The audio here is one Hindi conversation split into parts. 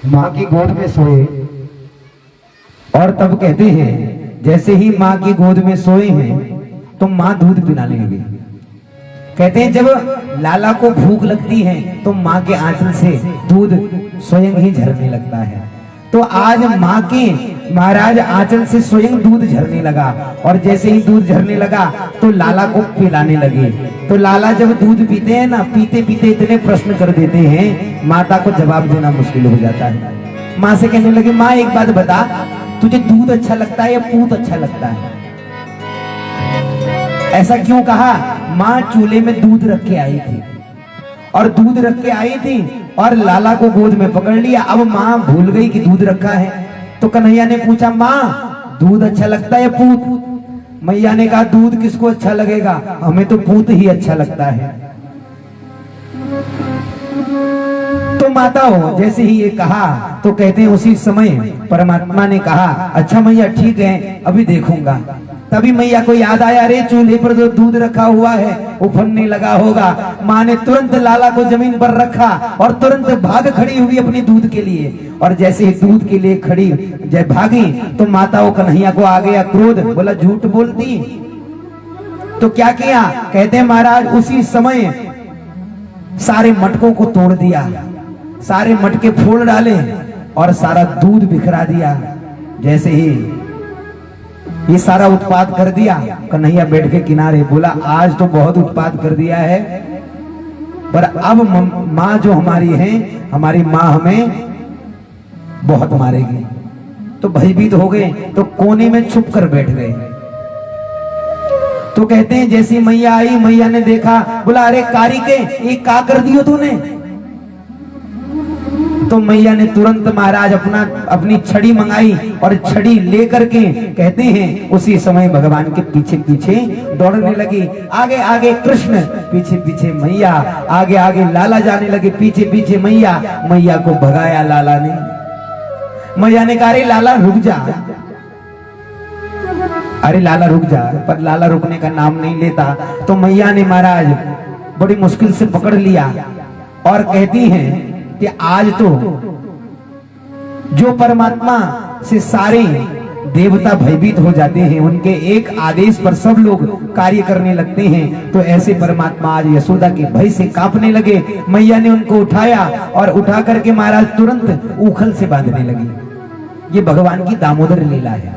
माँ की गोद में सोए और तब कहते हैं जैसे ही माँ की गोद में सोए हैं तो माँ दूध पिलाने लगी। कहते हैं जब लाला को भूख लगती है तो माँ के आंचल से दूध स्वयं ही झरने लगता है। तो आज माँ के महाराज आंचल से स्वयं दूध झरने लगा और जैसे ही दूध झरने लगा तो लाला को पिलाने लगे। तो लाला जब दूध पीते हैं ना, पीते पीते इतने प्रश्न कर देते हैं माता को जवाब देना मुश्किल हो जाता है। माँ से कहने लगे, माँ एक बात बता, तुझे दूध अच्छा लगता है या पूत अच्छा लगता है? ऐसा क्यों कहा? माँ चूल्हे में दूध रख के आई थी और दूध रख के आई थी और लाला को गोद में पकड़ लिया। अब माँ भूल गई कि दूध रखा है। तो कन्हैया ने पूछा, माँ दूध अच्छा लगता है या पूत? मैया ने कहा, दूध किसको अच्छा लगेगा, हमें तो पूत ही अच्छा लगता है। तो माता हो जैसे ही ये कहा तो कहते हैं उसी समय परमात्मा ने कहा, अच्छा मैया ठीक है अभी देखूंगा। तभी मैया को याद आया, अरे चूल्हे पर जो दूध रखा हुआ है उफनने लगा होगा। माँ ने तुरंत लाला को जमीन पर रखा और तुरंत भाग खड़ी हुई अपनी दूध के लिए। और जैसे ही दूध के लिए खड़ी जब भागी तो माता वो कन्हैया को आ गया क्रोध, बोला झूठ बोलती। तो क्या किया? कहते हैं महाराज उसी समय सारे मटकों को तोड़ दिया, सारे मटके फोड़ डाले और सारा दूध बिखरा दिया। जैसे ही ये सारा उत्पाद कर दिया, कन्हैया बैठ के किनारे बोला, आज तो बहुत उत्पाद कर दिया है, पर अब माँ जो हमारी है, हमारी माँ हमें बहुत मारेगी। तो भयभीत हो गए, तो कोने में छुप कर बैठ गए। तो कहते हैं जैसी मैया आई, मैया ने देखा, बोला अरे कारी के ये क्या कर दियो तूने? तो मैया ने तुरंत महाराज अपनी छड़ी मंगाई और छड़ी लेकर के कहते हैं उसी समय भगवान के पीछे पीछे दौड़ने लगी। आगे आगे कृष्ण, पीछे पीछे मैया, आगे आगे लाला जाने लगे, पीछे पीछे मैया। मैया को भगाया लाला ने। मैया ने कहा, अरे लाला रुक जा, अरे लाला रुक जा, पर लाला रुकने का नाम नहीं लेता। तो मैया ने महाराज बड़ी मुश्किल से पकड़ लिया और कहती हैं कि आज तो जो परमात्मा से सारे देवता भयभीत हो जाते हैं, उनके एक आदेश पर सब लोग कार्य करने लगते हैं, तो ऐसे परमात्मा आज यशोदा के भय से कांपने लगे। मैया ने उनको उठाया और उठा करके महाराज तुरंत ऊखल से बांधने लगी। ये भगवान की दामोदर लीला है।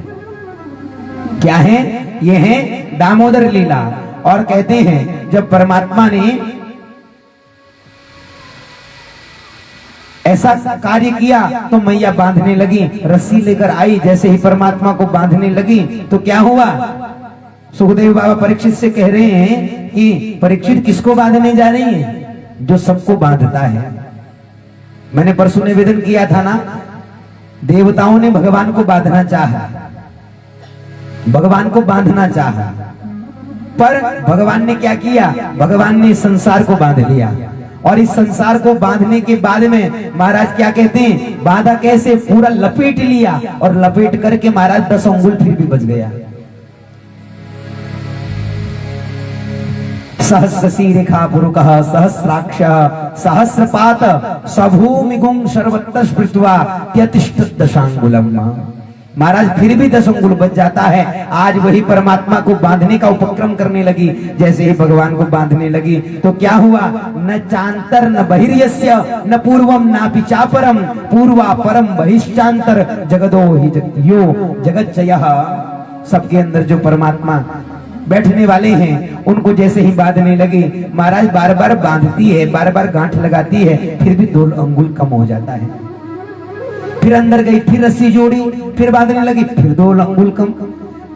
क्या है? ये है दामोदर लीला। और कहते हैं जब परमात्मा ने ऐसा कार्य किया तो मैया बांधने लगी, रस्सी लेकर आई। जैसे ही परमात्मा को बांधने लगी तो क्या हुआ? सुखदेव बाबा परीक्षित से कह रहे हैं कि परीक्षित किसको बांधने जा रही है? जो सबको बांधता है। मैंने परसों निवेदन किया था ना, देवताओं ने भगवान को बांधना चाहा, भगवान को बांधना चाहा, पर भगवान ने क्या किया? भगवान ने संसार को बांध लिया। और इस संसार को बांधने के बाद में महाराज क्या कहते हैं? बांधा कैसे? पूरा लपेट लिया और लपेट करके महाराज 10 अंगुल फिर भी बच गया। सहस्रशीरेखा पुरुषः सहस्राक्ष सहस्रपात सभूमिगुं सर्वत्र स्पृष्ट्वा त्यतिष्ठत् दशांगुलम्। महाराज फिर भी 10 अंगुल बच जाता है। आज वही परमात्मा को बांधने का उपक्रम करने लगी। जैसे ही भगवान को बांधने लगी तो क्या हुआ? न चांतर न बहिर्यस्य न पूर्वम नापि चापरम पूर्वा परम बहिश्चांतर जगदो ही यो जगज्जयः। सबके अंदर जो परमात्मा बैठने वाले हैं उनको जैसे ही बांधने लगी, महाराज बार बार बांधती है, बार बार गांठ लगाती है, फिर भी 2 अंगुल कम हो जाता है। फिर अंदर गई, फिर रस्सी जोड़ी, फिर बांधने लगी, फिर 2 अंगुल कम,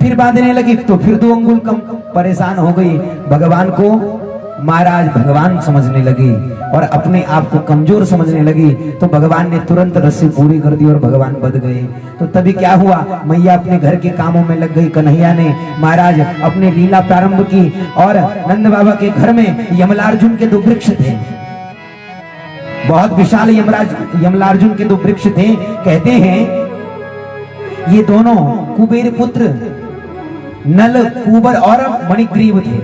फिर बांधने लगी तो फिर 2 अंगुल कम। परेशान हो गई, भगवान को महाराज भगवान समझने लगी और अपने आप को कमजोर समझने लगी। तो भगवान ने तुरंत रस्सी पूरी कर दी और भगवान बंध गए। तो तभी क्या हुआ? मैया अपने घर के कामों में लग गई। कन्हैया ने महाराज अपने लीला प्रारंभ की और नंद बाबा के घर में यमलार्जुन के 2 वृक्ष थे, बहुत विशाल यमलार्जुन के 2 वृक्ष थे। कहते हैं ये दोनों कुबेर पुत्र नल, कुबर और मणिग्रीव थे।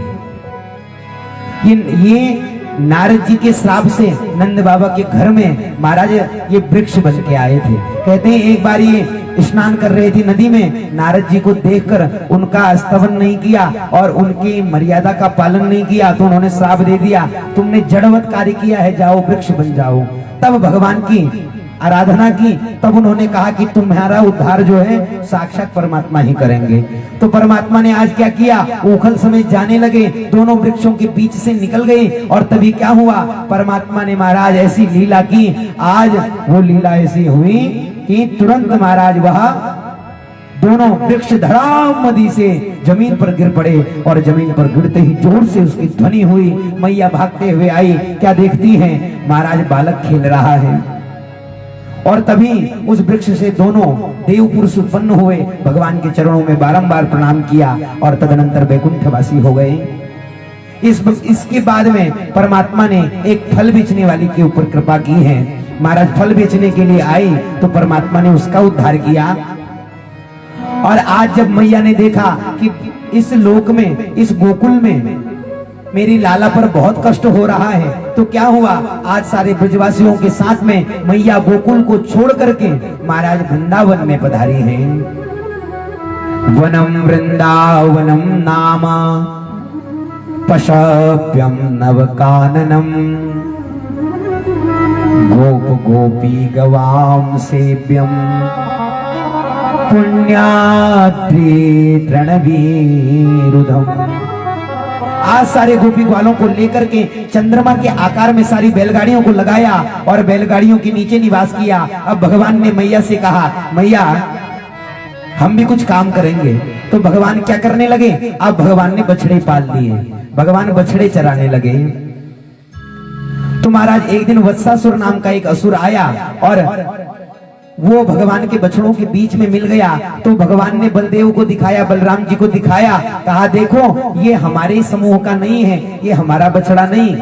ये नारद जी के श्राप से नंद बाबा के घर में महाराज ये वृक्ष बन के आए थे। कहते हैं एक बार ये स्नान कर रहे थे नदी में, नारद जी को देखकर उनका स्तवन नहीं किया और उनकी मर्यादा का पालन नहीं किया तो उन्होंने श्राप दे दिया, तुमने जड़वत कार्य किया है, जाओ वृक्ष बन जाओ। तब भगवान की आराधना की, तब उन्होंने कहा कि तुम्हारा उद्धार जो है साक्षात परमात्मा ही करेंगे। तो परमात्मा ने आज क्या किया, उखल समेत जाने लगे, दोनों वृक्षों के बीच से निकल गए और तभी क्या हुआ, परमात्मा ने महाराज ऐसी लीला की, आज वो लीला ऐसी हुई कि तुरंत महाराज वह दोनों वृक्ष धड़ाम नदी से जमीन पर गिर पड़े और जमीन पर गिरते ही जोर से उसकी ध्वनि हुई। मैया भागते हुए आई, क्या देखती हैं, महाराज बालक खेल रहा है और तभी उस वृक्ष से दोनों देव पुरुष उत्पन्न हुए, भगवान के चरणों में बारंबार प्रणाम किया और तदनंतर वैकुंठवासी हो गए। इसके बाद में परमात्मा ने एक फल बेचने वाली के ऊपर कृपा की है। महाराज फल बेचने के लिए आए तो परमात्मा ने उसका उद्धार किया। और आज जब मैया ने देखा कि इस लोक में, इस गोकुल में मेरी लाला पर बहुत कष्ट हो रहा है, तो क्या हुआ, आज सारे ब्रजवासियों के साथ में मैया गोकुल को छोड़ करके महाराज वृंदावन में पधारी हैं। वनम वृंदावनम नाम पशप्यम नवकाननम गोप गोपी गवाम सेव्यम पुण्याद्रि तृणवीरुधम। आज सारे गोपी ग्वालों को लेकर के चंद्रमा के आकार में सारी बैलगाड़ियों को लगाया और बैलगाड़ियों के नीचे निवास किया। अब भगवान ने मैया से कहा, मैया हम भी कुछ काम करेंगे। तो भगवान क्या करने लगे, अब भगवान ने बछड़े पाल लिए, भगवान बछड़े चराने लगे। तो महाराज एक दिन वत्सासुर नाम का एक असुर आया और वो भगवान के बछड़ों के बीच में मिल गया। तो भगवान ने बलदेव को दिखाया, बलराम जी को दिखाया, कहा देखो ये हमारे समूह का नहीं है, ये हमारा बछड़ा नहीं,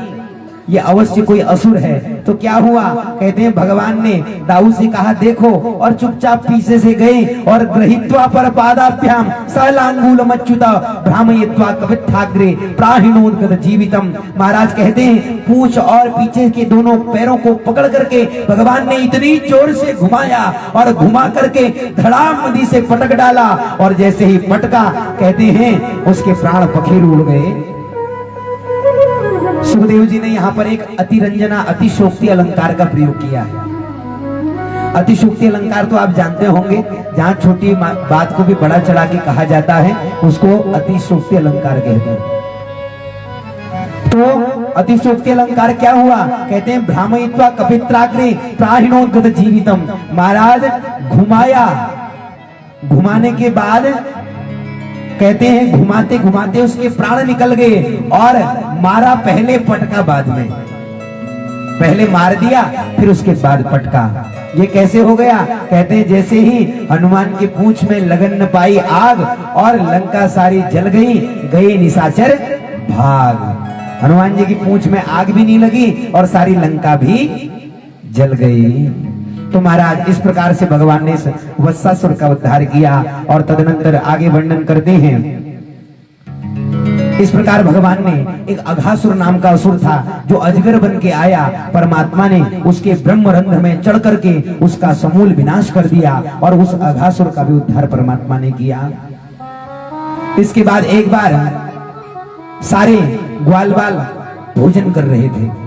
ये अवश्य कोई असुर है। तो क्या हुआ, कहते हैं भगवान ने दाऊद से कहा देखो, और चुपचाप पीछे से गए और ग्रहित्वा पर पादाभ्याम सलांगूलम अच्युता भ्रामयित्वा कवित्थाग्रे प्राहिणोद्गत जीवितम। महाराज कहते हैं पूंछ और पीछे के दोनों पैरों को पकड़ करके भगवान ने इतनी जोर से घुमाया और घुमा करके धड़ाम नदी से पटक डाला और जैसे ही पटका कहते हैं उसके प्राण पखेरु उड़ गए। सुखदेव जी ने यहाँ पर एक अतिरंजना अतिशोक्ति अलंकार का प्रयोग किया है। अतिशोक्ति अलंकार तो आप जानते होंगे, जहाँ छोटी बात को भी बड़ा चढ़ा के कहा जाता है उसको अतिशोक्ति अलंकार कहते हैं। तो अतिशोक्ति अलंकार क्या हुआ, कहते हैं भ्रामयित्वा कपित्राग्रे प्राहिणोद्गत जीवितम। महाराज घुमाया, घुमाने के बाद कहते हैं घुमाते घुमाते उसके प्राण निकल गए और मारा पहले पटका बाद में, पहले मार दिया फिर उसके बाद पटका। ये कैसे हो गया, कहते हैं जैसे ही हनुमान की पूंछ में लगन न पाई आग और लंका सारी जल गई, गए निशाचर भाग। हनुमान जी की पूंछ में आग भी नहीं लगी और सारी लंका भी जल गई। तो महाराज इस प्रकार से भगवान ने वत्सासुर का उद्धार किया और तदनंतर आगे वर्णन करते हैं। इस प्रकार भगवान ने एक अघासुर नाम का असुर था जो अजगर बन के आया, परमात्मा ने उसके ब्रह्मरंध्र में चढ़ करके उसका समूल विनाश कर दिया और उस अघासुर का भी उद्धार परमात्मा ने किया। इसके बाद एक बार सारे ग्वाल बाल भोजन कर रहे थे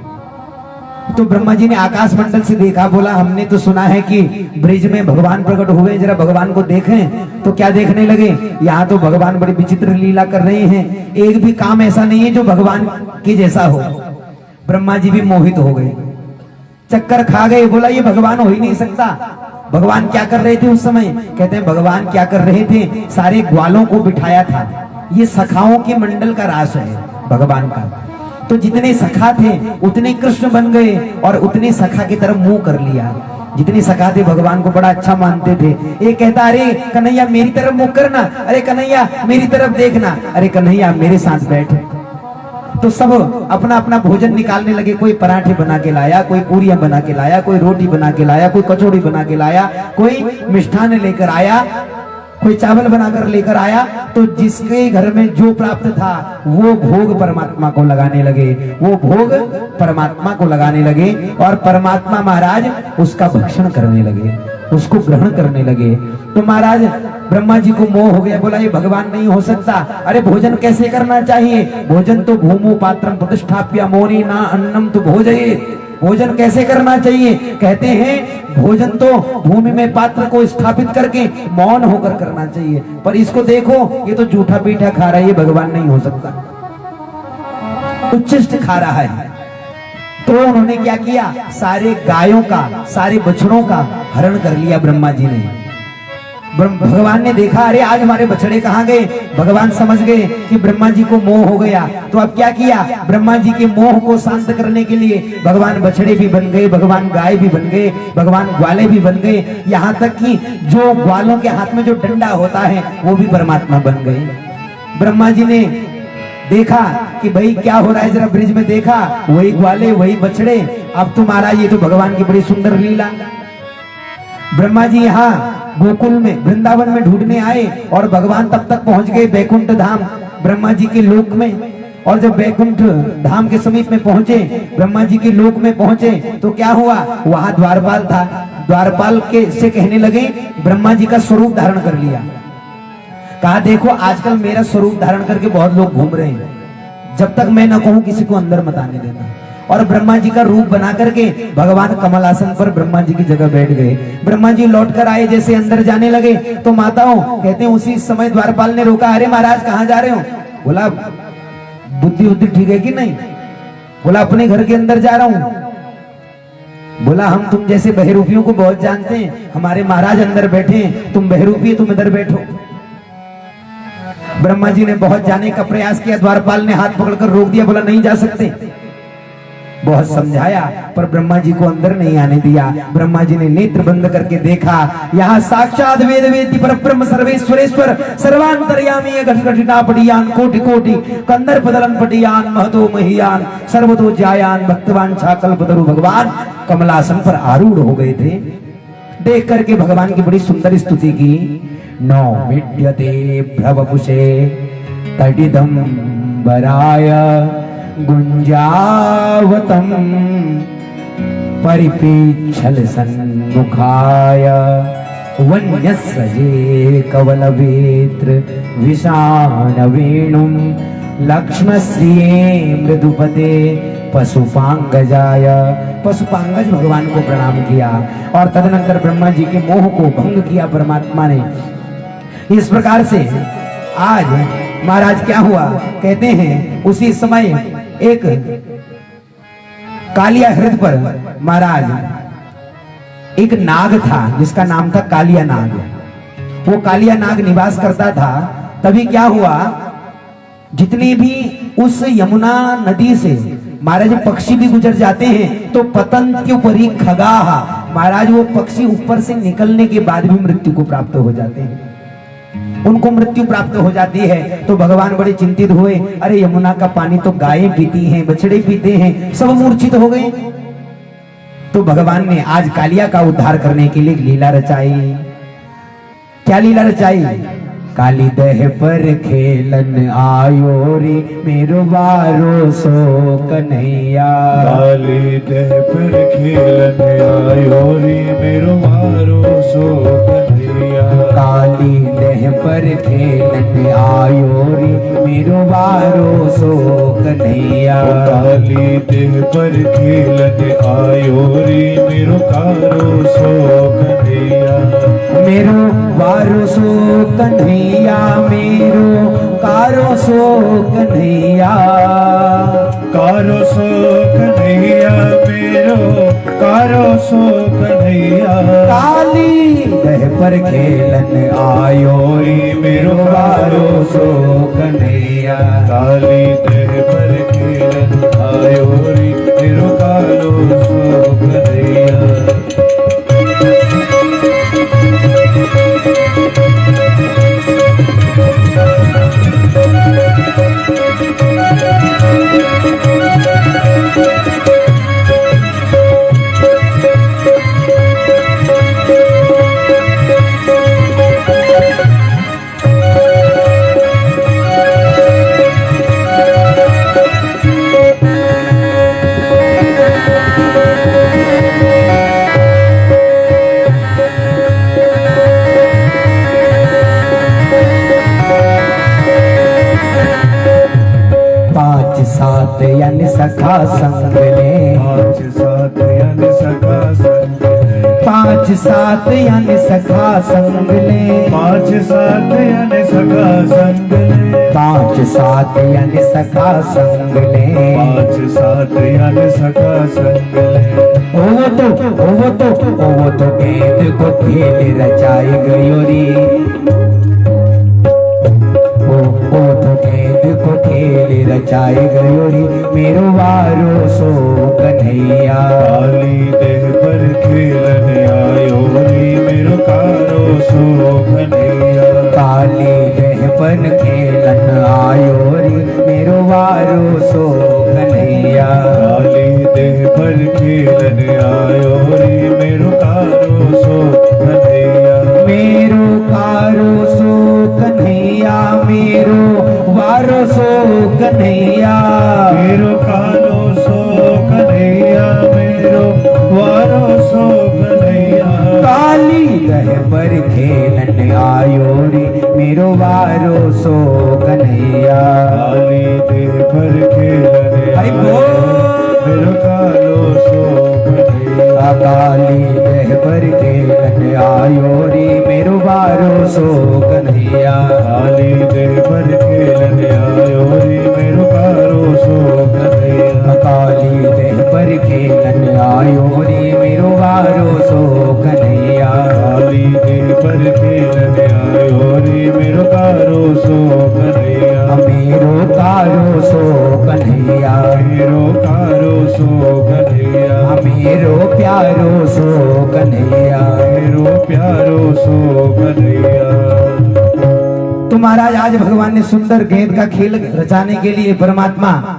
तो ब्रह्मा जी ने आकाश मंडल से देखा, बोला हमने तो सुना है कि ब्रिज में भगवान प्रकट हुए, जरा भगवान को देखें। तो क्या देखने लगे, यहाँ तो भगवान बड़ी विचित्र लीला कर रहे हैं, एक भी काम ऐसा नहीं है जो भगवान के जैसा हो। ब्रह्मा जी भी मोहित हो गए, चक्कर खा गए, बोला ये भगवान हो ही नहीं सकता। भगवान क्या कर रहे थे उस समय, कहते हैं भगवान क्या कर रहे थे, सारे ग्वालों को बिठाया था। ये सखाओं के मंडल का रास है भगवान का। तो जितने सखा थे उतने कृष्ण बन गए और उतने सखा की तरफ मुंह कर लिया। जितने सखा थे भगवान को बड़ा अच्छा मानते थे। एक कहता अरे कन्हैया मेरी तरफ मुंह करना, अरे कन्हैया मेरी तरफ देखना, अरे कन्हैया मेरे साथ बैठ। तो सब अपना अपना भोजन निकालने लगे, कोई पराठे बना के लाया, कोई पूरियां बना के लाया, कोई रोटी बना के लाया, कोई कचौड़ी बना के लाया, कोई मिष्ठान लेकर आया। कोई चावल बनाकर लेकर आया तो जिसके घर में जो प्राप्त था वो भोग परमात्मा को लगाने लगे, वो भोग परमात्मा को लगाने लगे और परमात्मा महाराज उसका भक्षण करने लगे, उसको ग्रहण करने लगे। तो महाराज ब्रह्मा जी को मोह हो गया, बोला ये भगवान नहीं हो सकता। अरे भोजन कैसे करना चाहिए? भोजन तो भूमो पात्रम प्रतिष्ठाप्य मोनी ना अन्नम तो भोजये। भोजन कैसे करना चाहिए? कहते हैं भोजन तो भूमि में पात्र को स्थापित करके मौन होकर करना चाहिए। पर इसको देखो, ये तो जूठा पीठा खा रहा है, ये भगवान नहीं हो सकता, उच्छिष्ट खा रहा है। तो उन्होंने क्या किया? सारे गायों का, सारे बछड़ों का हरण कर लिया ब्रह्मा जी ने। भगवान ने देखा, अरे आज हमारे बछड़े कहाँ गए? भगवान समझ गए कि ब्रह्मा जी को मोह हो गया। तो अब क्या किया? ब्रह्मा जी के मोह को शांत करने के लिए भगवान बछड़े भी बन गए, भगवान गाय भी बन गए, भगवान ग्वाले भी बन गए, यहाँ तक कि जो ग्वालों के हाथ में जो डंडा होता है वो भी परमात्मा बन गए। ब्रह्मा जी ने देखा कि भाई क्या हो रहा है, जरा ब्रिज में देखा, वही ग्वाले वही बछड़े। अब तो महाराज ये तो भगवान की बड़ी सुंदर लीला। ब्रह्मा जी यहाँ गोकुल में, वृंदावन में ढूंढने आए और भगवान तब तक पहुंच गए बैकुंठ धाम, ब्रह्मा जी के लोक में। और जब बैकुंठ धाम के समीप में पहुंचे, ब्रह्मा जी के लोक में पहुंचे, तो क्या हुआ? वहां द्वारपाल था। द्वारपाल के से कहने लगे, ब्रह्मा जी का स्वरूप धारण कर लिया। कहा देखो आजकल मेरा स्वरूप धारण करके बहुत लोग घूम रहे हैं, जब तक मैं न कहूं किसी को अंदर मत आने देना। और ब्रह्मा जी का रूप बना करके भगवान कमल आसन पर ब्रह्मा जी की जगह बैठ गए। ब्रह्मा जी लौट कर आए, जैसे अंदर जाने लगे तो माताओं कहते हैं उसी समय द्वारपाल ने रोका, अरे महाराज कहाँ जा रहे हो? बोला बुद्धि बुद्धि ठीक है कि नहीं? बोला अपने घर के अंदर जा रहा हूं। बोला हम तुम जैसे बहरूपियों को बहुत जानते हैं, हमारे महाराज अंदर बैठे, तुम बहरूपी तुम इधर बैठो। ब्रह्मा जी ने बहुत जाने का प्रयास किया, द्वारपाल ने हाथ पकड़कर रोक दिया, बोला नहीं जा सकते। बहुत समझाया पर ब्रह्मा जी को अंदर नहीं आने दिया। ब्रह्मा जी ने नेत्र बंद करके देखा, यहाँ साक्षात वेद वेदी परब्रह्म सर्वेश्वरेश्वर सर्वांतर्यामी घटिघटिनापटियान कोटि कोटि कंदर पदलन पटियान महतो महियान सर्वतो जायान भक्तवान छाकल्पतरु भगवान कमलासन पर आरूढ़ हो गए थे। देख करके भगवान की बड़ी सुंदर स्तुति की। नौ मिड्यते भ्रवपुषे तडिदंबराय गुंजावतम परिपीच्छल सन्मुखाय वन्यस्रजे कवलवेत्र विषाण वेणुम लक्ष्मश्रिये मृदुपते पशुपांगजाय। पशुपांगज भगवान को प्रणाम किया और तदनंतर ब्रह्मा जी के मोह को भंग किया परमात्मा ने। इस प्रकार से आज महाराज क्या हुआ? कहते हैं उसी समय एक कालिया हृदय पर महाराज एक नाग था जिसका नाम था कालिया नाग। वो कालिया नाग निवास करता था। तभी क्या हुआ, जितने भी उस यमुना नदी से महाराज पक्षी भी गुजर जाते हैं तो पतंत्युपरि खगाः, महाराज वो पक्षी ऊपर से निकलने के बाद भी मृत्यु को प्राप्त हो जाते हैं, उनको मृत्यु प्राप्त हो जाती है। तो भगवान बड़े चिंतित हुए, अरे यमुना का पानी तो गायें पीती हैं, बछड़े पीते हैं, सब मूर्छित हो गए। तो भगवान ने आज कालिया का उद्धार करने के लिए लीला रचाई। क्या लीला रचाई? काली दह पर खेलन आयो रे मेरो बारो सो कन्हैया। काली दह पर खेलन आयो रे मेरो बारो सो कन्हैया। काली दह पर खेलन आयो रे मेरो बारो सो कन्हैया। काली दह पर खेलन आयो रे मेरो कारो सो कन्हैया। मेरो बारो सो कन्हैया, मेरो कारो सो कन्हैया। कारो सो कन्हैया मेरो कारो सो कन्हैया। काली दह पर खेलन आयो रे मेरो बारो सो कन्हैया। काली दह पर खेलन आयो रे मेरो कारो सो कन्हैया। सखा संग ले। 5-7 यानी सखा संग ले। 5-7 यानी सखा संग ले। 5-7 यानी सखा संग ले। 5-7 यानी सखा संग ले। 5-7 यानी सखा संग ले। वो तो गेंद को खेल रचाई गयोरी। वो तो गेंद को खेल रचाई गयोरी, मेरो वारो सो कन्हैया। काली देह पर खेलन आयो रे, मेरो कारो सो कन्हैया। काली देह पर खेलन आयो रे, मेरो वारो सो कन्हैया। काली देह पर खेलन आयो रे, मेरो कारो सो कन्हैया। मेरो कारो सो कन्हैया, मेरो वारो सो कन्हैया। मेरो कालो सो कन्हैया, मेरो वारो सो कन्हैया। काली दह पर खेलन आयो रे, मेरो वारो सो कन्हैया। काली देह पर खेलन हरि बोल। मेरो कालो सो कन्हैया। काली दह पर खेलन आयो रे, मेरो वारो सो कन्हैया। काली देह पर खेलन आयो रे, मेरो कारो सो कन्हैया। काली देह पर खेलन आयो रे, मेरो वारो सो कन्हैया। काली देह पर खेलन आयो रे, मेरो कारो सो कन्हैया। मेरो कारो सो कन्हैया। मेरो कारो सो कन्हैया। मेरो प्यारो सो कन्हैया। मेरो प्यारो सो कन्हैया। तो महाराज आज भगवान ने सुंदर गेंद का खेल रचाने के लिए परमात्मा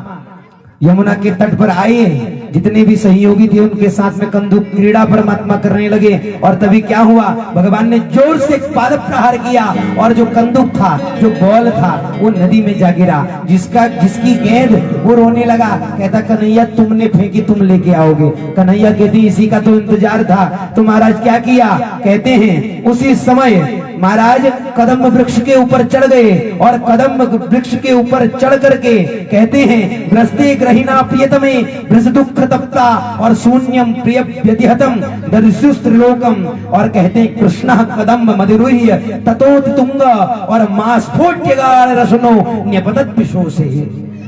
यमुना के तट पर आए। जितने भी सहयोगी थे उनके साथ में कंदुक क्रीड़ा परमात्मा करने लगे। और तभी क्या हुआ, भगवान ने जोर से पाद प्रहार किया और जो कंदुक था, जो बॉल था, वो नदी में जा गिरा। जिसकी गेंद वो रोने लगा, कहता कन्हैया तुमने फेंकी, तुम लेके आओगे। कन्हैया कहती इसी का तो इंतजार था। तो महाराज क्या किया, कहते हैं उसी समय महाराज कदम वृक्ष के ऊपर चढ़ गए और कदम वृक्ष के ऊपर चढ़ करके कहते हैं ग्रस्ते ग्रहिणा प्रियतमे ब्रज दुख तप्ता और शून्यम प्रिय व्यतिहतम दर्शुस्त्रिलोकम। और कहते हैं कृष्ण कदम मदिरुह्य ततोत तुंग और मास्फोट्यगार रसनो न्यपतत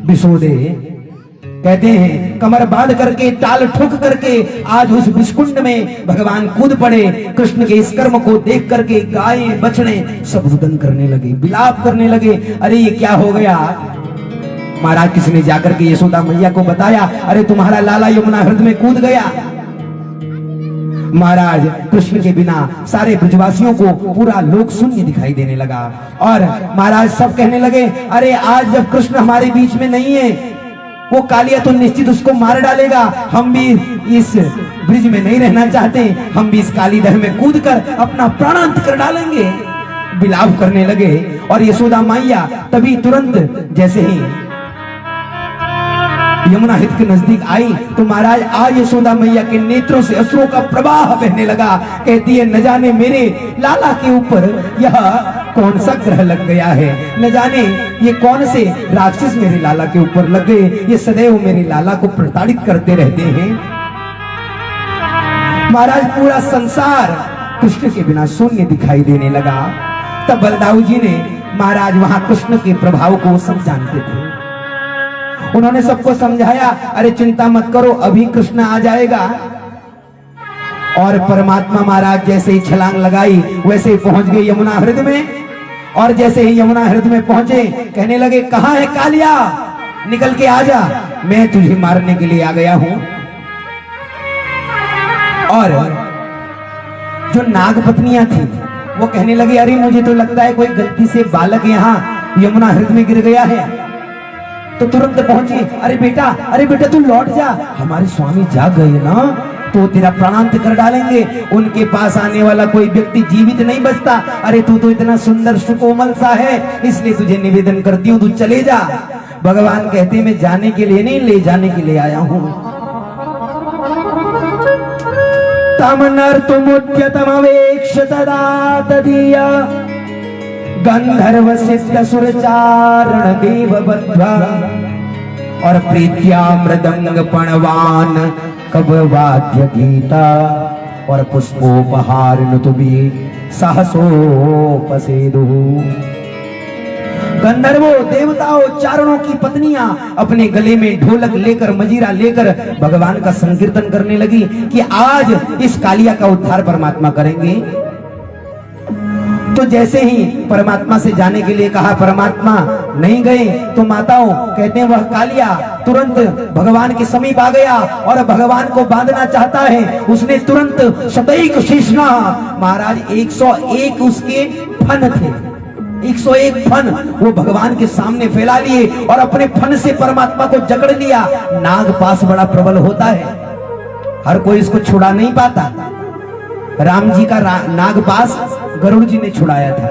विशोदे। कहते हैं कमर बांध करके टाल ठुक करके आज उस विष्कुंड में भगवान कूद पड़े। कृष्ण के इस कर्म को देख करके गायें बछड़े सब रुदन करने लगे, विलाप करने लगे। अरे ये क्या हो गया। महाराज किसने जाकर के यशोदा मैया को बताया, अरे तुम्हारा लाला यमुना हृदय में कूद गया। महाराज कृष्ण के बिना सारे ब्रजवासियों को पूरा लोक शून्य दिखाई देने लगा। और महाराज सब कहने लगे अरे आज जब कृष्ण हमारे बीच में नहीं है, वो कालिया तो निश्चित उसको मार डालेगा। हम भी इस ब्रिज में नहीं रहना चाहते, हम भी इस काली दह में कूद कर अपना प्राणांत कर डालेंगे। विलाप करने लगे। और यशोदा मैया तभी तुरंत जैसे ही यमुना हित के नजदीक आई तो महाराज आज यशोदा मैया के नेत्रों से अश्रुओं का प्रवाह बहने लगा। कहती है न जाने मेरे लाला के ऊपर यह कौन सा ग्रह लग गया है, न जाने ये कौन से राक्षस मेरे लाला के ऊपर लग गए, ये सदैव मेरे लाला को प्रताड़ित करते रहते हैं। महाराज पूरा संसार कृष्ण के बिना शून्य दिखाई देने लगा। तब बलदाऊ जी ने महाराज वहां कृष्ण के प्रभाव को सब जानते थे, उन्होंने सबको समझाया अरे चिंता मत करो अभी कृष्ण आ जाएगा। और परमात्मा महाराज जैसे ही छलांग लगाई वैसे ही पहुंच गए यमुना हृदय में। और जैसे ही यमुना हृदय में पहुंचे कहने लगे कहां है कालिया, निकल के आ जा, मैं तुझे मारने के लिए आ गया हूं। और जो नाग पत्नियां थी वो कहने लगी अरे मुझे तो लगता है कोई गलती से बालक यहाँ यमुना हृदय में गिर गया है। तो तुरंत पहुंची, अरे बेटा तू लौट जा, हमारे स्वामी जाग गए ना तो तेरा प्राणांत कर डालेंगे। उनके पास आने वाला कोई व्यक्ति जीवित नहीं बचता। अरे तू तो इतना सुंदर सुकोमल सा है, इसलिए तुझे निवेदन करती हूँ तू चले जा। भगवान कहते मैं जाने के लिए नहीं, ले जाने के लिए आया हूँ। तमनर्तुमुद्यतमवेक्ष तदा तदीया गंधर्व सिद्ध सुरचारण देव बद्ध्वा। और प्रीत्या मृदंग पणवान कब वाद्य गीता और पुष्पोपहार नुतुबी सहसोपसेदु। गंधर्वों देवताओं चारणों की पत्नियां अपने गले में ढोलक लेकर मजीरा लेकर भगवान का संकीर्तन करने लगी कि आज इस कालिया का उद्धार परमात्मा करेंगे। तो जैसे ही परमात्मा से जाने के लिए कहा, परमात्मा नहीं गए, तो माताओं कहते हैं वह कालिया तुरंत भगवान के समीप आ गया और भगवान को बांधना चाहता है। उसने तुरंत शतैक शीर्षना, महाराज 101 उसके फन थे, 101 फन वो भगवान के सामने फैला लिए और अपने फन से परमात्मा को जकड़ लिया। नागपाश बड़ा प्रबल होता है, हर कोई इसको छुड़ा नहीं पाता। राम जी का नागपाश गरुड़ जी ने छुड़ाया था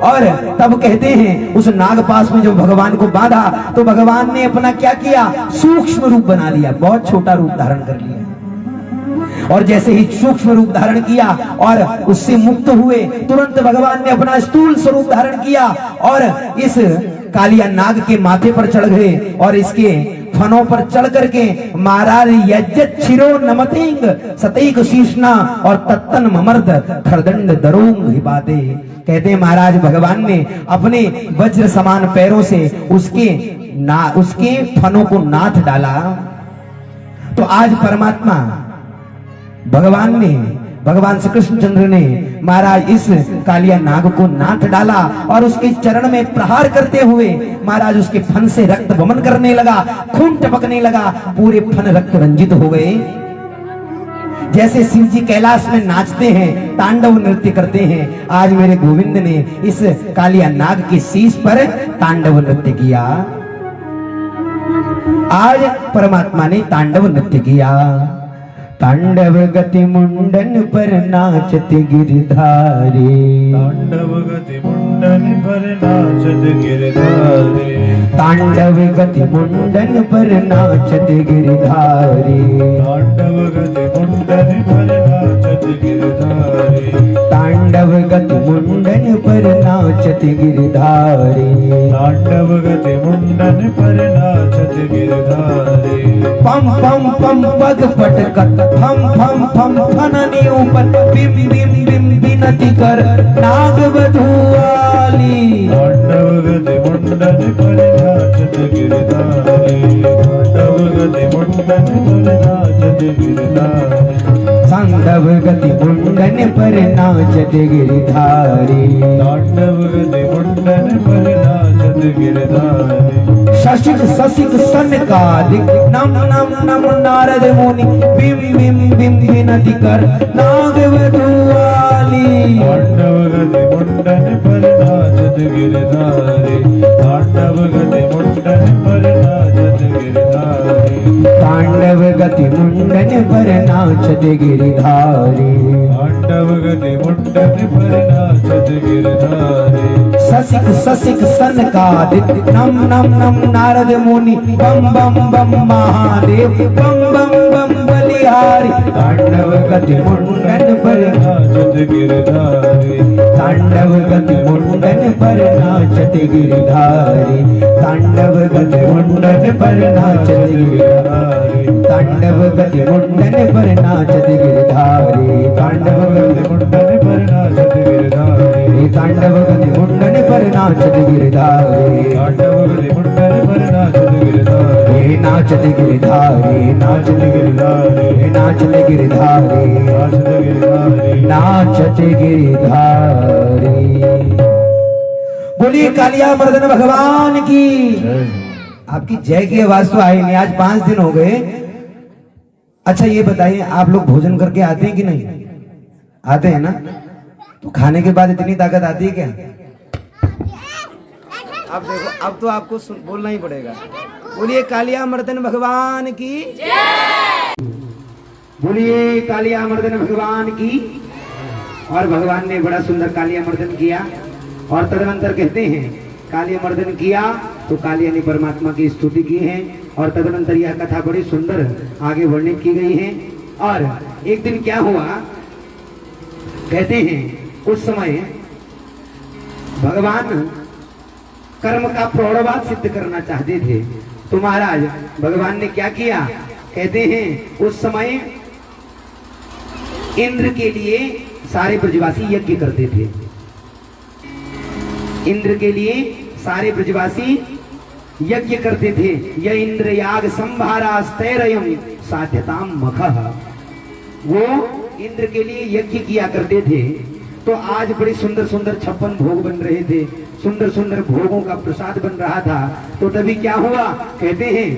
और तब कहते हैं उस नागपाश में जो भगवान को बांधा तो भगवान ने अपना क्या किया, सूक्ष्म रूप बना लिया, बहुत छोटा रूप धारण कर लिया। और जैसे ही सूक्ष्म रूप धारण किया और उससे मुक्त हुए, तुरंत भगवान ने अपना स्थूल स्वरूप धारण किया और इस कालिया नाग के माथे पर चढ़ गए और इसके फनों पर चढ़ करके महाराज यज्जत छिरो नमतिंग सतैक शीर्षना और तत्तन ममर्द खरदंड दरोंग हिबादे। कहते हैं महाराज भगवान ने अपने वज्र समान पैरों से उसके फनों को नाथ डाला। तो आज परमात्मा भगवान श्री कृष्णचंद्र ने महाराज इस कालिया नाग को नाथ डाला और उसके चरण में प्रहार करते हुए महाराज उसके फन से रक्त वमन करने लगा, खून टपकने लगा, पूरे फन रक्त रंजित हो गए। जैसे शिव जी कैलाश में नाचते हैं, तांडव नृत्य करते हैं, आज मेरे गोविंद ने इस कालिया नाग के शीश पर तांडव नृत्य किया। आज परमात्मा ने तांडव नृत्य किया। तांडव गति मुंडन पर नाचते गिरधारी, तांडव गति मुंडन पर नाचते गिरधारी, तांडव गति मुंडन पर नाचते गिरधारी, तांडव गति मुंडन पर नाचते गिरधारी, तांडव गति मुंडन पर नाचते गिरधारी, तांडव गति मुंडन पर नाचते गिरधारी। पम पम पम पग पटकत फम फम फम फननी ऊपर बिम बिम बिम बिनती कर नाग बधुआली। तांडव गति मुंडन पर नाचते गिरधारी, तांडव गति मुंडन पर नाचते गिरधारी, सांडव गति मुंडन पर नाचते गिरधारी, तांडव गति मुंडन पर नाचते गिरधारी। शशिक शशिक सनकादिक नम नम नम नारद मुनि बिम बिम बिम बिनती कर नाग बधुआली। तांडव गति मुंडन पर नाचते गिरधारी, तांडव गति मुंडन पर नाचते गिरधारी, तांडव गति मुंडन पर नाचते गिरधारी, तांडव गति मुंडन पर नाचते गिरधारी। शशिक शशिक सनकादिक नम नम नम नारद मुनि बम बम बम महादेव बम बम बम बलिहारी। तांडव गति मुंडन पर नाचते गिरधारी, तांडव गति मुंडन पर नाचते गिरधारी, तांडव गति मुंडन पर नाचते गिरधारी, तांडव गति मुंडन पर नाचते गिरधारी, तांडव गति मुंडन पर नाचते गिरधारी, तांडव गति मुंडन पर नाचते गिरधारी, तांडव गति मुंडन पर नाचते गिरधारी। नाचते गिरधारी, नाचते गिरधारी, नाचते गिरधारी, नाचते गिरधारी, नाचते गिरधारी। बोलिए कालिया मर्दन भगवान की। आपकी जय की आवाज तो आई नहीं, आज 5 दिन हो गए। अच्छा ये बताइए, आप लोग भोजन करके आते हैं कि नहीं? आते हैं ना? तो खाने के बाद इतनी ताकत आती है क्या? अब देखो, अब तो आपको बोलना ही पड़ेगा। बोलिए कालिया मर्दन भगवान की जय। बोलिए कालिया मर्दन भगवान की। और भगवान ने बड़ा सुंदर कालिया मर्दन किया और तदनंतर कहते हैं कालिया मर्दन किया तो कालिया ने परमात्मा की स्तुति की है और तदनंतर यह कथा बड़ी सुंदर आगे वर्णित की गई है। और एक दिन क्या हुआ, कहते हैं उस समय भगवान कर्म का प्रौढ़वाद सिद्ध करना चाहते थे। तो महाराज भगवान ने क्या किया, कहते हैं उस समय इंद्र के लिए सारे ब्रजवासी यज्ञ करते थे। इंद्र के लिए सारे ब्रजवासी यज्ञ करते थे। यह इंद्र याग संभारास्तैरयम साध्यताम मखः। वो इंद्र के लिए यज्ञ किया करते थे। तो आज बड़े सुंदर सुंदर 56 भोग बन रहे थे, सुंदर सुंदर भोगों का प्रसाद बन रहा था। तो तभी क्या हुआ, कहते हैं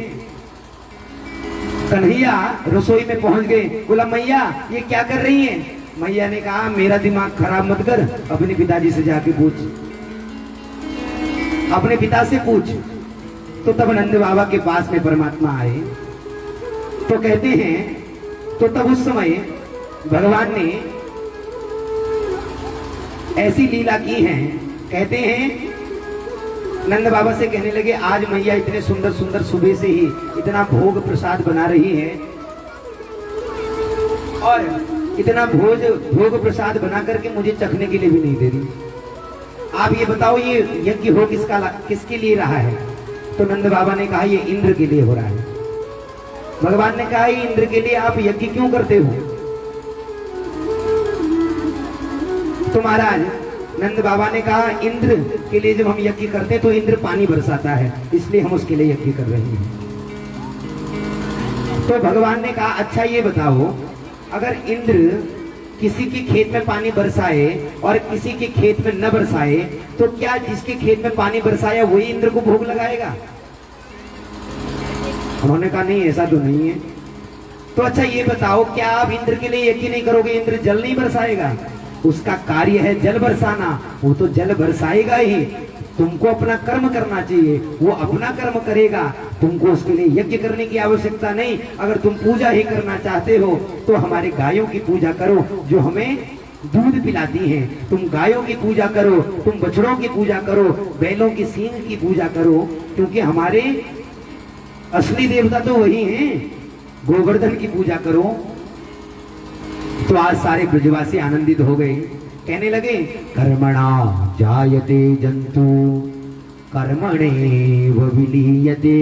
कन्हैया रसोई में पहुंच गए। बोला मैया ये क्या कर रही हैं? मैया ने कहा मेरा दिमाग खराब मत कर, अपने पिताजी से जाके पूछ, अपने पिता से पूछ। तो तब नंद बाबा के पास में परमात्मा आए। तो कहते हैं तो तब उस समय भगवान ने ऐसी लीला की है। कहते हैं नंद बाबा से कहने लगे आज मैया इतने सुंदर सुंदर सुबह से ही इतना भोग प्रसाद बना रही है और इतना भोग प्रसाद बना करके मुझे चखने के लिए भी नहीं दे रही। आप ये बताओ ये यज्ञ हो किसके लिए रहा है? तो नंद बाबा ने कहा ये इंद्र के लिए हो रहा है। भगवान ने कहा ये इंद्र के लिए आप यज्ञ क्यों करते हो? तो महाराज नंद बाबा ने कहा इंद्र के लिए जब हम यज्ञ करते हैं तो इंद्र पानी बरसाता है, इसलिए हम उसके लिए यज्ञ कर रहे हैं। तो भगवान ने कहा अच्छा ये बताओ अगर इंद्र किसी के खेत में पानी बरसाए और किसी के खेत में न बरसाए तो क्या जिसके खेत में पानी बरसाया वही इंद्र को भोग लगाएगा? उन्होंने कहा नहीं ऐसा तो नहीं है। तो अच्छा ये बताओ क्या आप इंद्र के लिए यज्ञ नहीं करोगे? इंद्र जल नहीं बरसाएगा, उसका कार्य है जल बरसाना, वो तो जल बरसाएगा ही। तुमको अपना कर्म करना चाहिए, वो अपना कर्म करेगा, तुमको उसके लिए यज्ञ करने की आवश्यकता नहीं। अगर तुम पूजा ही करना चाहते हो तो हमारे गायों की पूजा करो जो हमें दूध पिलाती हैं। तुम गायों की पूजा करो, तुम बछड़ों की पूजा करो, बैलों की सींग की पूजा करो, क्योंकि हमारे असली देवता तो वही हैं। गोवर्धन की पूजा करो। तो आज सारे ब्रजवासी आनंदित हो गए, कहने लगे कर्मणा जायते जंतु कर्मणेव विलीयते।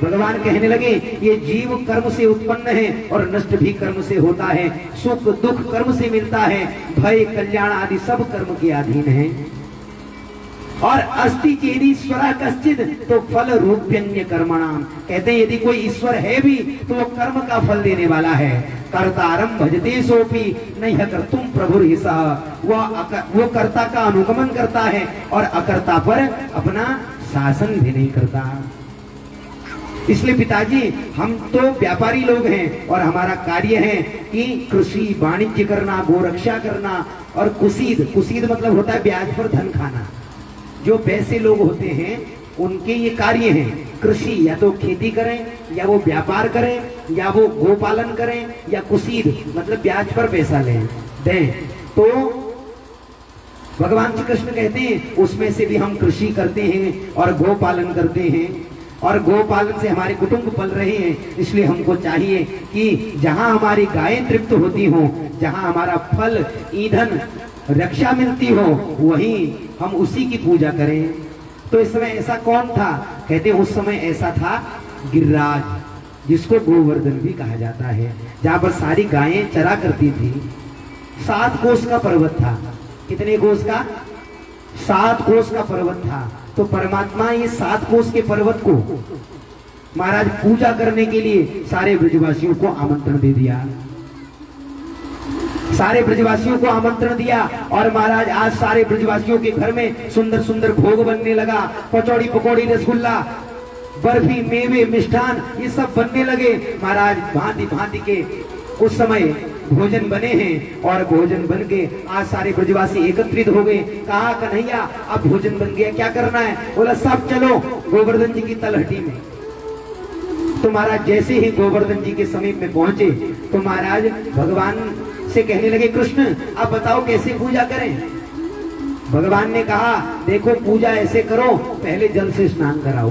भगवान कहने लगे ये जीव कर्म से उत्पन्न है और नष्ट भी कर्म से होता है, सुख दुख कर्म से मिलता है, भय कल्याण आदि सब कर्म के अधीन है। और अस्ति चेदीश्वरा कश्चित तो फल रूप्यन्य कर्मणाम। कहते हैं यदि कोई ईश्वर है भी तो वो कर्म का फल देने वाला है। कर्तारम भजते सोपी नहीं कर्तुम प्रभुर हिसा। वो कर्ता का अनुगमन करता है और अकर्ता पर अपना शासन भी नहीं करता। इसलिए पिताजी हम तो व्यापारी लोग हैं और हमारा कार्य है कि कृषि वाणिज्य करना, गोरक्षा करना और कुसीद मतलब होता है ब्याज पर धन खाना। जो पैसे लोग होते हैं उनके ये कार्य हैं। कृषि या तो खेती करें या वो व्यापार करें या वो गोपालन करें या कुसीद मतलब ब्याज पर पैसा दें। तो भगवान श्री कृष्ण कहते हैं उसमें से भी हम कृषि करते हैं और गोपालन करते हैं और गोपालन से हमारे कुटुंब पल रहे हैं। इसलिए हमको चाहिए कि जहां हमारी गायें तृप्त होती हो, जहां हमारा फल ईंधन रक्षा मिलती हो, वहीं हम उसी की पूजा करें। तो इस समय ऐसा कौन था? कहते उस समय ऐसा था गिरिराज, जिसको गोवर्धन भी कहा जाता है, जहां पर सारी गायें चरा करती थी। 7 कोस का पर्वत था। कितने कोस का? 7 कोस का पर्वत था। तो परमात्मा ये 7 कोस के पर्वत को महाराज पूजा करने के लिए सारे ब्रजवासियों को आमंत्रण दे दिया। सारे ब्रजवासियों को आमंत्रण दिया और महाराज आज सारे ब्रजवासियों के घर में सुंदर सुंदर भोग बनने लगा। कचौड़ी पकौड़ी रसगुल्ला बर्फी मेवे मिष्ठान ये सब बनने लगे। महाराज भांति भांति के उस समय भोजन बने हैं और भोजन बन के आज सारे ब्रजवासी एकत्रित हो गए। कहा कन्हैया अब भोजन बन गया, क्या करना है? बोला सब चलो गोवर्धन जी की तलहटी में। तो महाराज जैसे ही गोवर्धन जी के समीप में पहुंचे तो महाराज भगवान से कहने लगे कृष्ण आप बताओ कैसे पूजा करें? भगवान ने कहा देखो पूजा ऐसे करो, पहले जल से स्नान कराओ।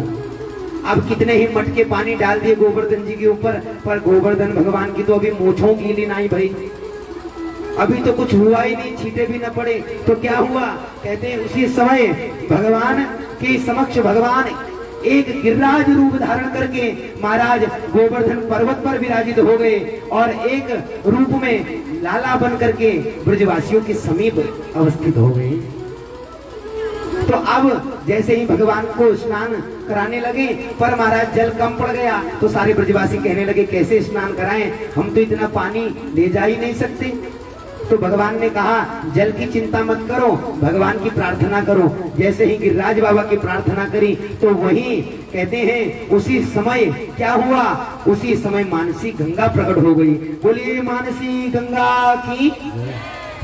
अब कितने ही मटके पानी डाल दिए गोवर्धन जी के ऊपर, पर गोवर्धन भगवान की तो अभी मूंछों गीली नहीं भाई, अभी तो कुछ हुआ ही नहीं, छींटे भी न पड़े। तो क्या हुआ? कहते हैं उसी समय भगवान के समक्ष भगवान एक गिरिराज रूप धारण करके महाराज गोवर्धन पर्वत पर विराजित हो गए और एक रूप में लाला बन करके ब्रजवासियों के समीप अवस्थित हो गए। तो अब जैसे ही भगवान को स्नान कराने लगे पर महाराज जल कम पड़ गया तो सारे ब्रजवासी कहने लगे कैसे स्नान कराएं, हम तो इतना पानी ले जा ही नहीं सकते। तो भगवान ने कहा जल की चिंता मत करो, भगवान की प्रार्थना करो। जैसे ही गिरिराज बाबा की प्रार्थना करी तो वही कहते हैं उसी समय क्या हुआ, उसी समय मानसी गंगा प्रकट हो गई। बोलिए मानसी गंगा की।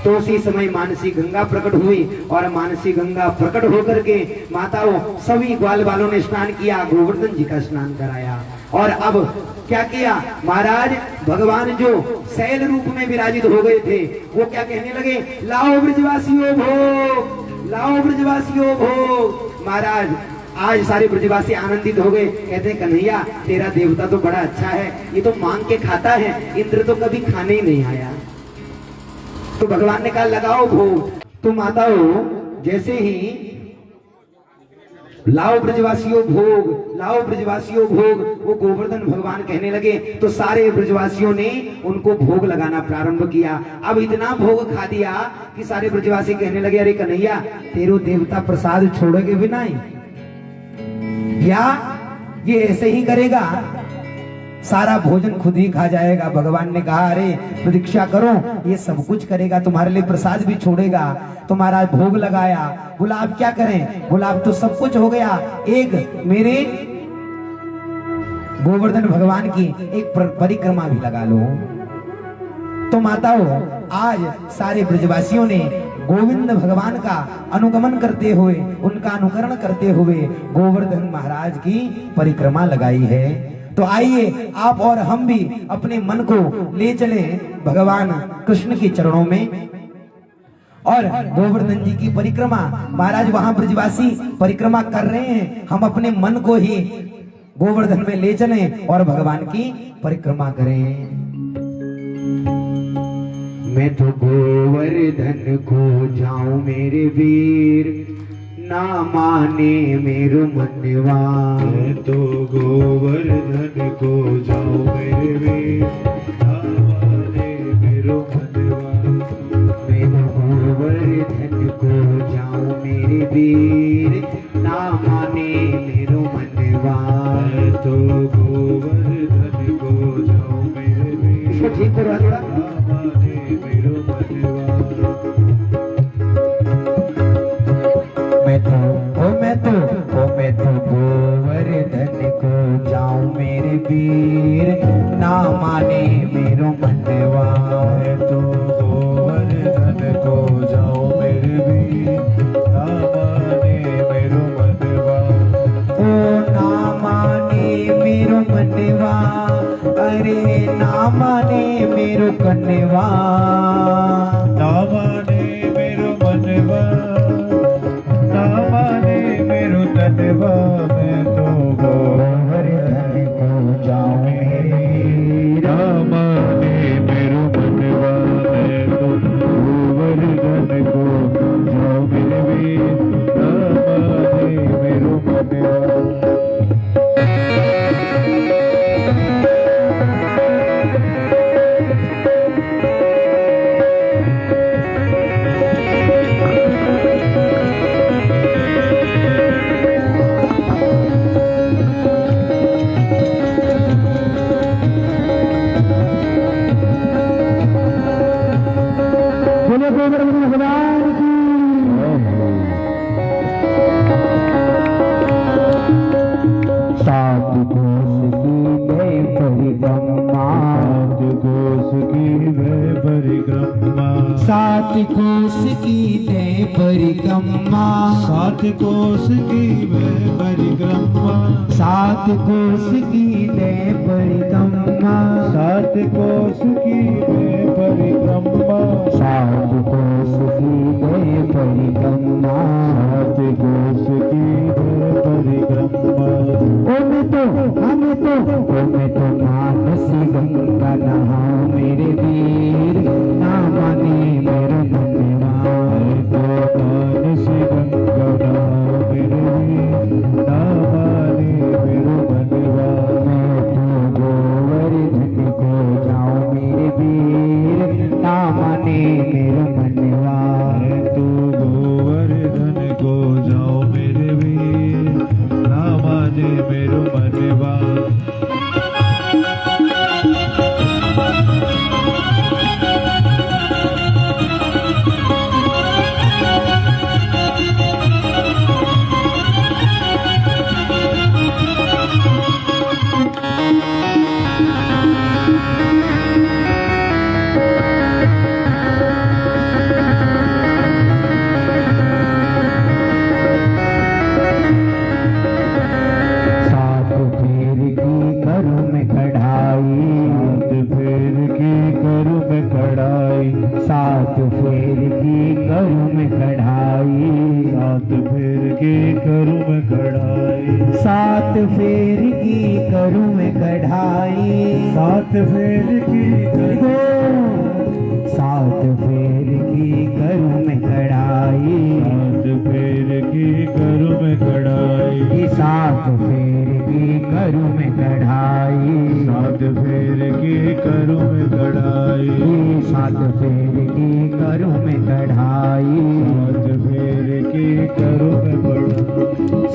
तो उसी समय मानसी गंगा प्रकट हुई और मानसी गंगा प्रकट होकर के माताओं सभी ग्वाल बालों ने स्नान किया, गोवर्धन जी का स्नान कराया। और अब क्या किया महाराज, भगवान जो शैल रूप में विराजित हो गए थे वो क्या कहने लगे, लाओ ब्रजवासियों भोग, लाओ ब्रजवासियों भोग। महाराज आज सारे ब्रजवासी आनंदित हो गए, कहते हैं कन्हैया तेरा देवता तो बड़ा अच्छा है, ये तो मांग के खाता है, इंद्र तो कभी खाने ही नहीं आया। तो भगवान ने कहा लगाओ भोग। तो माताओं जैसे ही लाओ ब्रजवासियों भोग, लाओ ब्रजवासियों भोग, वो गोवर्धन भगवान कहने लगे तो सारे ब्रजवासियों ने उनको भोग लगाना प्रारंभ किया। अब इतना भोग खा दिया कि सारे ब्रजवासी कहने लगे अरे कन्हैया तेरो देवता प्रसाद छोड़ोगे भी नहीं, या ये ऐसे ही करेगा, सारा भोजन खुद ही खा जाएगा। भगवान ने कहा अरे प्रतीक्षा करो, ये सब कुछ करेगा, तुम्हारे लिए प्रसाद भी छोड़ेगा। तो महाराज भोग लगाया, बोला अब क्या करें, बोला अब तो सब कुछ हो गया, एक मेरे गोवर्धन भगवान की एक परिक्रमा भी लगा लो। तो माताओं आज सारे ब्रजवासियों ने गोविंद भगवान का अनुगमन करते हुए, उनका अनुकरण करते हुए गोवर्धन महाराज की परिक्रमा लगाई है। तो आइए आप और हम भी अपने मन को ले चले भगवान कृष्ण के चरणों में और गोवर्धन जी की परिक्रमा। महाराज वहां ब्रजवासी परिक्रमा कर रहे हैं, हम अपने मन को ही गोवर्धन में ले चलें और भगवान की परिक्रमा करें। मैं तो गोवर्धन को जाऊं मेरे वीर, ना माने मेरो मनवा। मैं तो गोवर्धन को जाऊं मेरे वीर, ना माने मेरो मनवा। मैं तो गोवर्धन को जाऊं मेरे वीर, ना माने मेरो मनवा। मैं तो गोवर्धन को जाऊं मेरे वीर, इसको ठीक करो थोड़ा। ना माने मेरो मनवा। मैं तो गोवर्धन को जाऊं मेरे वीर, ना माने मेरो मनवा। मैं तो गोवर्धन को जाऊं मेरे वीर, ना माने मेरो मनवा। ओ ना माने मेरो मनवा, अरे ना माने मेरो कन्वा। ना माने मेरो मनवा, ना माने मेरो तनवा। मैं तो गोवर्धन को जाऊं मेरे वीर, ना माने मेरो मनवा। मैं तो गोवर्धन को जाऊं मेरे वीर, ना माने मेरो मनवा। सात कोस की दे परिक्रमा, सात कोस की वह परिक्रमा। सात कोस की दे परिक्रमा, सात कोस की वह परिक्रमा। सात कोस की दे परिक्रमा, सात कोस की वह परिक्रमा। ओ मैं तो मानसी गंगा नहाऊं मेरे वीर, ना माने मेरो मनवा। मैं तो मानसी गंगा नहाऊं मेरे वीर, ना माने फेर की करूं मैं कढ़ाई, 7 फेर की करूं मैं कढ़ाई, 7 फेर की करूं, 7 फेर की करूं मैं कढ़ाई, 7 फेर की करूं मैं कढ़ाई, 7 फेर की करूं मैं कढ़ाई, 7 फेर की करूं मैं कढ़ाई, 7 फेर की करूं मैं कढ़ाई, 7 फेर की करूं मैं कढ़ाई,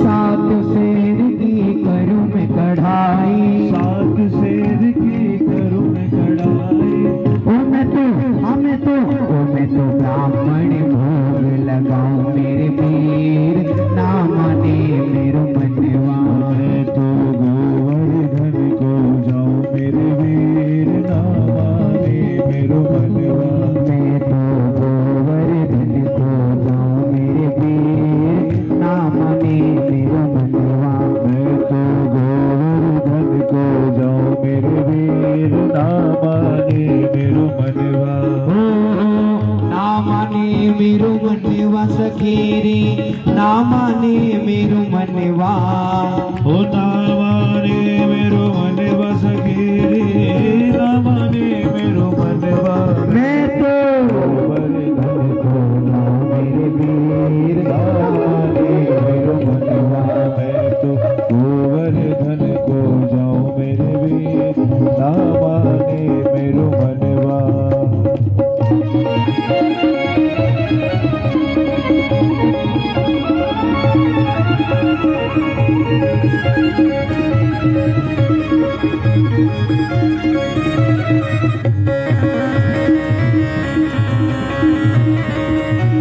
7 फेर की करूं मैं कढ़ाई, 7 फेर की करूं मैं कढ़ाई। ओ मैं तो ब्राह्मण भोग लगाऊं मेरे वीर, ना माने मेरो मनवा, मैं तो गोवर्धन को जाऊं मेरे वीर, ना माने मेरो मनवा, मैं तो गोवर्धन को जाऊं मेरे वीर, ना माने मेरो मनवा, मैं तो गोवर्धन को जाऊं मेरे वीर, ना माने मेरो मनवा, ना माने मेरो मनवा सखीरी, ना माने मेरो मनवा, ओ ना माने मेरो मनवा सखीरी, ना माने मेरो मनवा, मैं तो गोवर्धन को जाऊं मेरे वीर, ना माने मेरो मनवा, मैं तो गोवर्धन को जाऊं मेरे वीर, ना माने मेरो मनवा।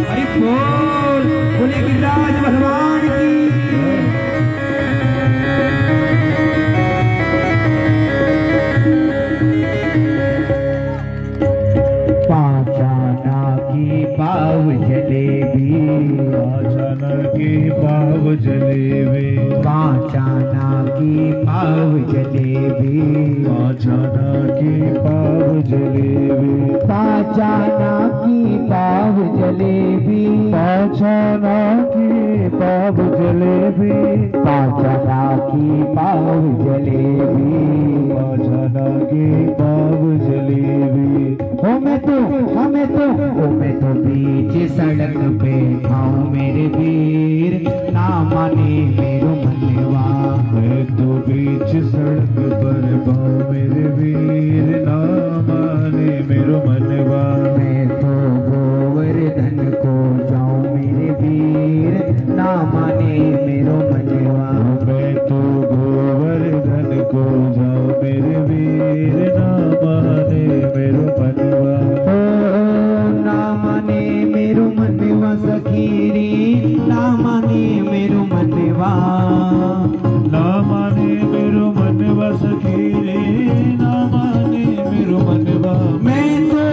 हरि बोल, बोले गिरिराज भगवान की। पाचाना की पाव जलेबी, पाचाना की पाव जलेबी, पाचाना की पाव जलेबी, पाचाना की पाव जलेबी, पाचाना की पाव जलेबी, पाचाना की पाव जलेबी, पाचाना की पाव जलेबी, पाचाना की पाव जलेबी। ओ मैं तो बीच सड़क पे खाऊं मेरे वीर, ना माने मेरो मनवा, मैं तो बीच सड़क पर पाऊं मेरे वीर, ना माने मेरो मनवा, मैं तो गोवर्धन को जाऊं मेरे वीर, ना माने मेरो मनवा, मैं तो गोवर्धन को जाऊं मेरे वीर, ना माने मेरो मनवा, ओ ना माने मेरो मनवा सखीरी, ना माने मेरो मनवा, ना माने मेरो मनवा सखीरे, ना माने मेरो मनवा, मैं तो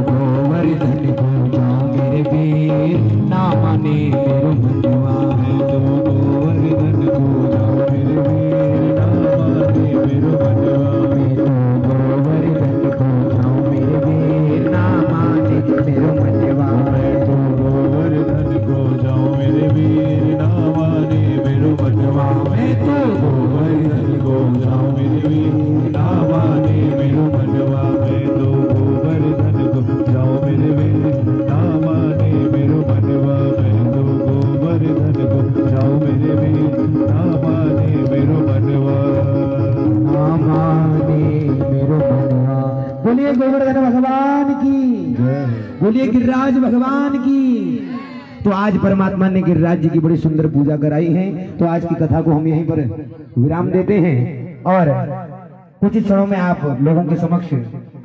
गोवर्धन को जाऊं मेरे वीर, ना माने मेरो मनवा, मैं तो गोवर्धन को जाऊं मेरे वीर, ना माने मेरो मनवा, मैं तो गोवर्धन को जाऊं मेरे वीर, ना माने मेरो मनवा, मैं तो गोवर्धन को जाऊं मेरे वीर, ना माने मेरो मनवा, मैं तो गोवर्धन को जाऊं मेरे वीर, ना माने मेरो मनवा, मैं तो गोवर्धन को जाऊं मेरे वीर, ना माने मेरो मनवा, मैं तो गोवर्धन को जाऊं मेरे वीर, ना माने मेरो मनवा। ना माने मेरो मनवा। बोलिए गोवर्धन भगवान की, बोलिए गिरिराज भगवान की। तो आज परमात्मा ने गिरिराज जी की बड़ी सुंदर पूजा कराई है, तो आज की कथा को हम यहीं पर विराम देते हैं और कुछ ही क्षणों में आप लोगों के समक्ष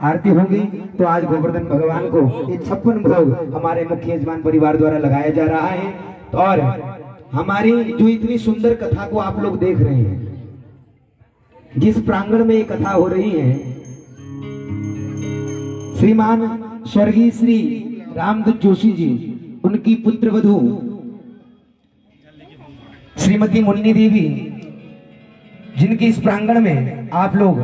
आरती होगी। तो आज गोवर्धन भगवान को ये 56 भोग हमारे मुख्य यजमान परिवार द्वारा लगाया जा रहा है। तो और हमारी जो इतनी सुंदर कथा को आप लोग देख रहे हैं, जिस प्रांगण में ये कथा हो रही है, श्रीमान स्वर्गीय श्री रामदत्त जोशी जी, उनकी पुत्रवधू श्रीमती मुन्नी देवी, जिनकी इस प्रांगण में आप लोग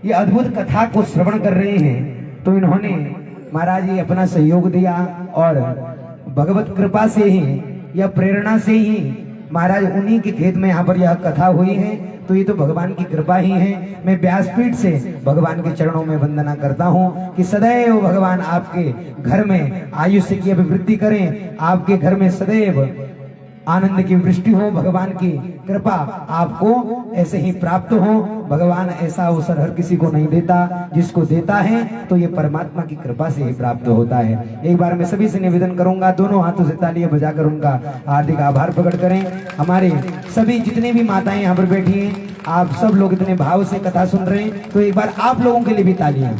ये अद्भुत कथा को श्रवण कर रहे हैं, तो इन्होंने महाराज जी अपना सहयोग दिया और भगवत कृपा से ही या प्रेरणा से ही महाराज उन्हीं के खेत में यहाँ पर यह कथा हुई है। तो ये तो भगवान की कृपा ही है। मैं व्यासपीठ से भगवान के चरणों में वंदना करता हूँ कि सदैव भगवान आपके घर में आयुष्य की अभिवृद्धि करें, आपके घर में सदैव आनंद की वृष्टि हो, भगवान की कृपा आपको ऐसे ही प्राप्त हो। भगवान ऐसा अवसर हर किसी को नहीं देता, जिसको देता है तो ये परमात्मा की कृपा से ही प्राप्त होता है। एक बार मैं सभी से निवेदन करूंगा, दोनों हाथों से तालियां बजाकर उनका हार्दिक आभार प्रकट करें। हमारे सभी जितनी भी माताएं यहाँ पर बैठी हैं, आप सब लोग इतने भाव से कथा सुन रहे हैं, तो एक बार आप लोगों के लिए भी तालियां,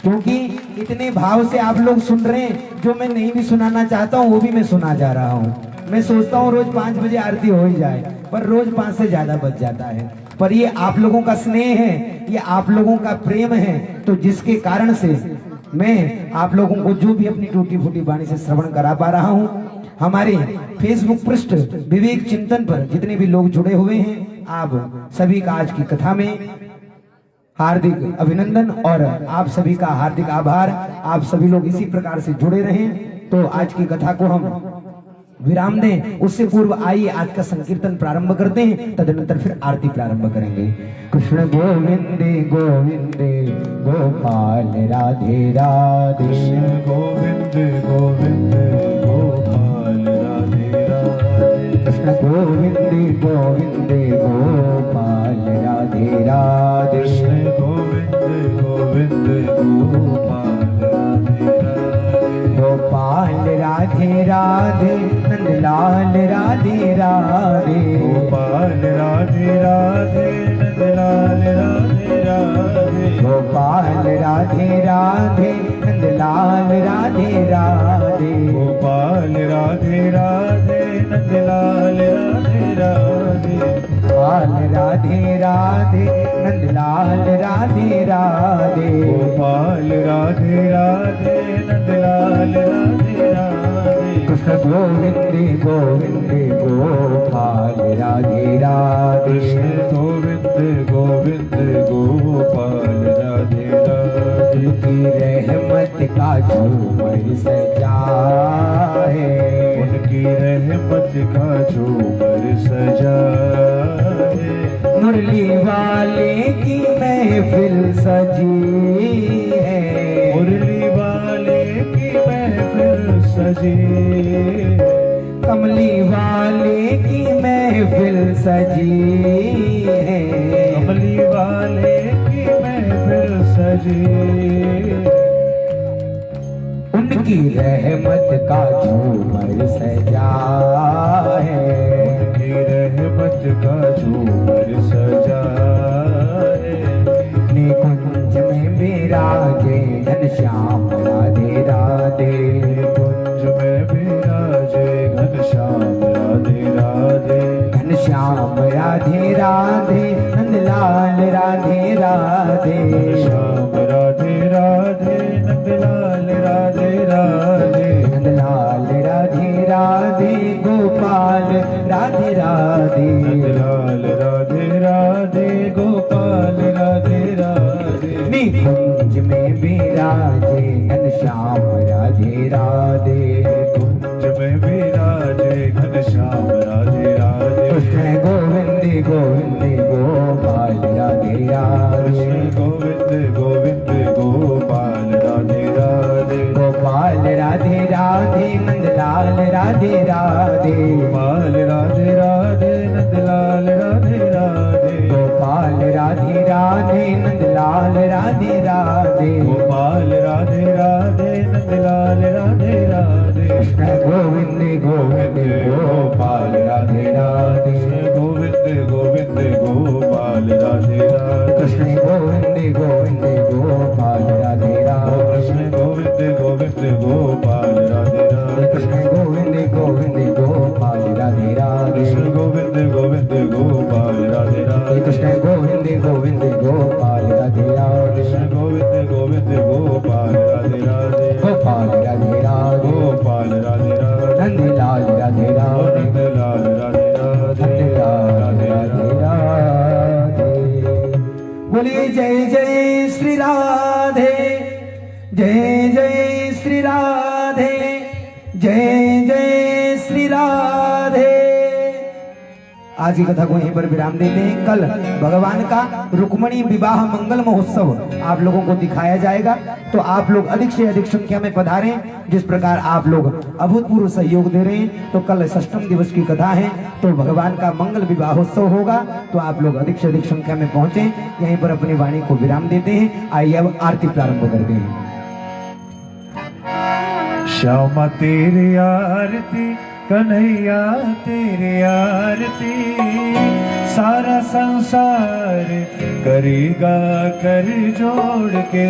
क्योंकि इतने भाव से आप लोग सुन रहे हैं। जो मैं नहीं भी सुनाना चाहता हूँ वो भी मैं सुना जा रहा हूँ। मैं सोचता हूँ रोज 5 बजे आरती हो ही जाए, पर रोज 5 से ज्यादा बच जाता है। पर ये आप लोगों का स्नेह है, ये आप लोगों का प्रेम है, तो जिसके कारण से मैं आप लोगों को जो भी अपनी टूटी फूटी वाणी से श्रवण करा पा रहा हूँ। हमारे फेसबुक पृष्ठ विवेक चिंतन पर जितने भी लोग जुड़े हुए हैं, आप सभी का आज की कथा में हार्दिक अभिनंदन और आप सभी का हार्दिक आभार। आप सभी लोग इसी प्रकार से जुड़े रहें। तो आज की कथा को हम विराम दें, उससे पूर्व आइए आज का संकीर्तन प्रारंभ करते हैं, तदनंतर फिर आरती प्रारंभ करेंगे। कृष्ण गोविंदे गोविंदे गोपाल राधे राधे, गोविंद गोविंद गोपाल राधे राधे, कृष्ण गोविंदे गोविंदे गोपाल राधे राधे, कृष्ण गोविंद गोविंद गोपाल राधे राधे, गोपाल राधे राधे नंदलाल राधे राधे, गोपाल राधे राधे नंदलाल राधे राधे, गोपाल राधे राधे नंदलाल राधे राधे, गोपाल राधे राधे नंदलाल राधे राधे, गोपाल राधे राधे नंदलाल राधे राधे, गोपाल राधे राधे नंदलाल राधे राधे, कृष्ण गोविंदे गोविंदे गोपाल राधे राधे, कृष्ण गोविंद गोविंद गोपाल राधे राधे, उनकी रहमत का झूमर सजा है, उनकी रहमत का झूमर सजा है, मुरली वाले की महफिल सजी है, मुरली वाले की महफिल सजी, कमली वाले की महफिल सजी है, कमली वाले की महफिल सजी, उनकी रहमत का झूमर सजा है, उनकी रहमत का झूमर सजा है, निकुंज में विराजे घनश्याम राधे राधे, कुंज में विराजे घनश्याम राधे राधे, घनश्याम राधे राधे नंदलाल राधे राधे, श्याम राधे राधे नंदलाल राधे राधे, नंदलाल राधे राधे गोपाल राधे राधे, नंदलाल राधे राधे गोपाल राधे राधे, निकुंज में विराजे घनश्याम राधे राधे, कुंज में विराजे घनश्याम राधे राधे, कृष्ण गोविंदे गोविंदे गोपाल राधे राधे, कृष्ण गोविंद गोविंद गोपाल राधे राधे, गोपाल राधे राधे नंदलाल राधे राधे, गोपाल राधे राधे नंदलाल राधे राधे, गोपाल राधे राधे नंदलाल राधे राधे, गोपाल राधे राधे नंदलाल राधे राधे, कृष्ण गोविंदे गोविंदे गोपाल राधे राधे, कृष्ण गोविंद गोविंद गोपाल राधे राधे, कृष्ण गोविंदे गोविंदे गोपाल राधे राधे, कृष्ण गोविंद गोविंद गोपाल राधे राधे, कृष्ण गोविंदे गोविंदे गोपाल राधे राधे, कृष्ण गोविंद गोविंद गोपाल राधे राधे, कृष्ण गोविंदे गोविंदे गोपाल राधे राधे, कृष्ण गोविंद गोविंद गोपाल राधे राधे, गोपाल राधे राधे गोपाल राधे राधे, नंदलाल राधे राधे, नंदलाल राधे राधे, नंदलाल राधे राधे। बोलिए जय जय श्री राधे, जय जय श्री राधे, जय जय आज की कथा को यहीं पर विराम देते हैं। कल भगवान का रुक्मणी विवाह मंगल महोत्सव आप लोगों को दिखाया जाएगा, तो आप लोग अधिक से अधिक संख्या में पधारें। जिस प्रकार आप लोग अभूतपूर्व सहयोग दे रहे हैं, तो कल षष्ठम दिवस की कथा है, तो भगवान का मंगल विवाहोत्सव होगा, तो आप लोग अधिक से अधिक संख्या में पहुंचे। यहीं पर अपनी वाणी को विराम देते हैं। आइए अब आरती प्रारंभ करते हैं। श्यामा तेरी आरती, कन्हैया तेरी आरती, सारा संसार करेगा कर जोड़ के।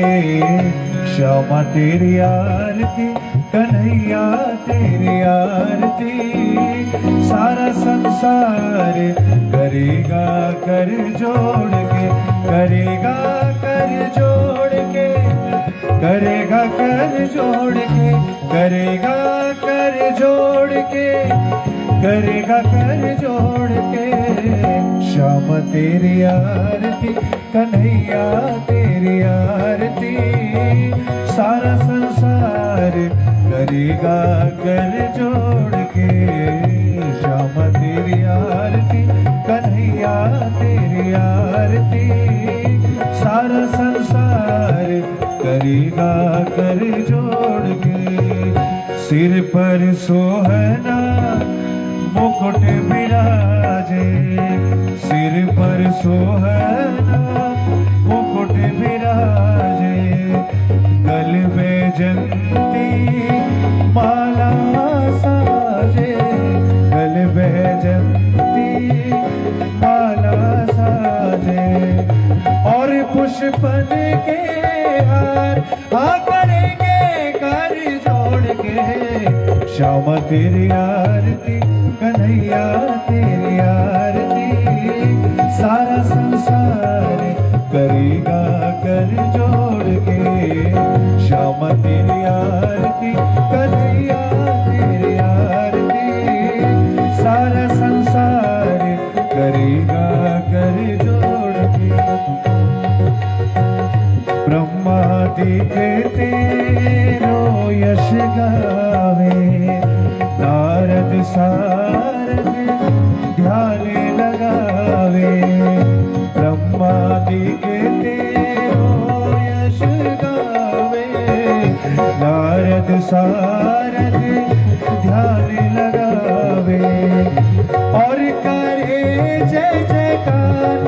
श्यामा तेरी आरती, कन्हैया तेरी आरती, सारा संसार करेगा कर जोड़ के, करेगा कर जोड़ के, करेगा कर जोड़ के, करेगा कर जोड़ के, करेगा कर जोड़ के। श्याम तेरी आरती, कन्हैया तेरी आरती, सारा संसार करेगा कर जोड़ के। श्याम तेरी आरती, कन्हैया तेरी आरती, सारा संसार करेगा कर जोड़ के। सिर पर सोहना मुकुट विराजे, सिर पर सोहना मुकुट विराजे, गल में जंती माला साजे, गल में जंती माला साजे, और पुष्पन के हार करेंगे कर जोड़ के। श्याम तेरी आरती, कन्हैया तेरी आरती, सारा संसार करेगा कर जोड़ के। श्याम तेरी आरती, कन्हैया तेरी आरती, सारा संसार करेगा कर जोड़ के। ब्रह्मादि के तेरो यश गावे, नारद सारद ध्यान लगावे। ब्रह्मादि के तेरो यश गावे, नारद सारद ध्यान लगावे, और करे जय जयकार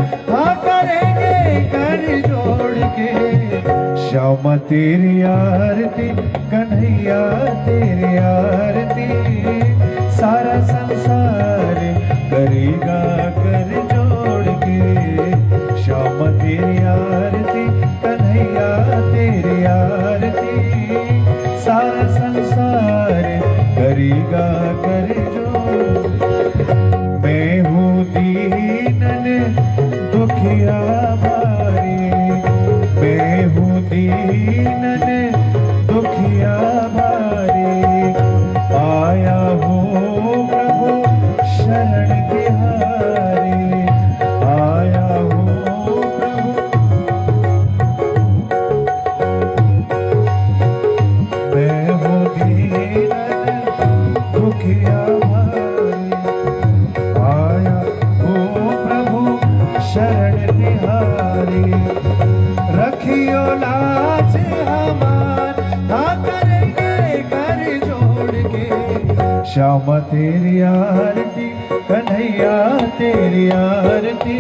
करेंगे कर जोड़ के। श्याम तेरी आरती, कन्हैया तेरी आरती, सारा संसार करेगा कर जोड़ के। श्याम तेरी आरती, कन्हैया तेरी आरती, सारा संसार करेगा कर जोड़। मैं हूँ दीनन दुखिया भारी, मैं हूँ दीनन दुखिया भारी, आया हूँ प्रभु शरण तिहारी, आया हूँ प्रभु। मैं हूँ दीनन दुखिया भारी, आया हूँ प्रभु शरण तिहारी, रखियो लाज हमार करेंगे कर जोड़ के। श्याम तेरी आरती, कन्हैया तेरी आरती,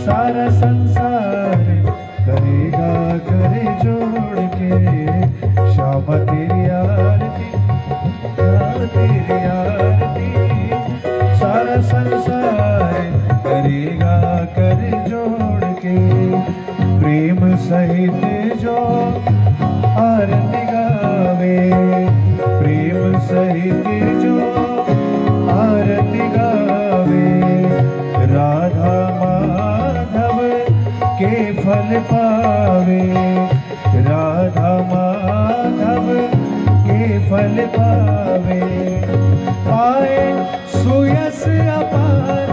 सारा संसार करेगा कर जोड़ के। श्याम तेरी आरती, तेरी आरती, सारा संसार करेगा कर जोड़ के। प्रेम सहित जो आरती गावे, प्रेम सहित जो आरती गावे, राधा माधव के फल पावे, राधा माधव के फल पावे, पाए सुयस अपार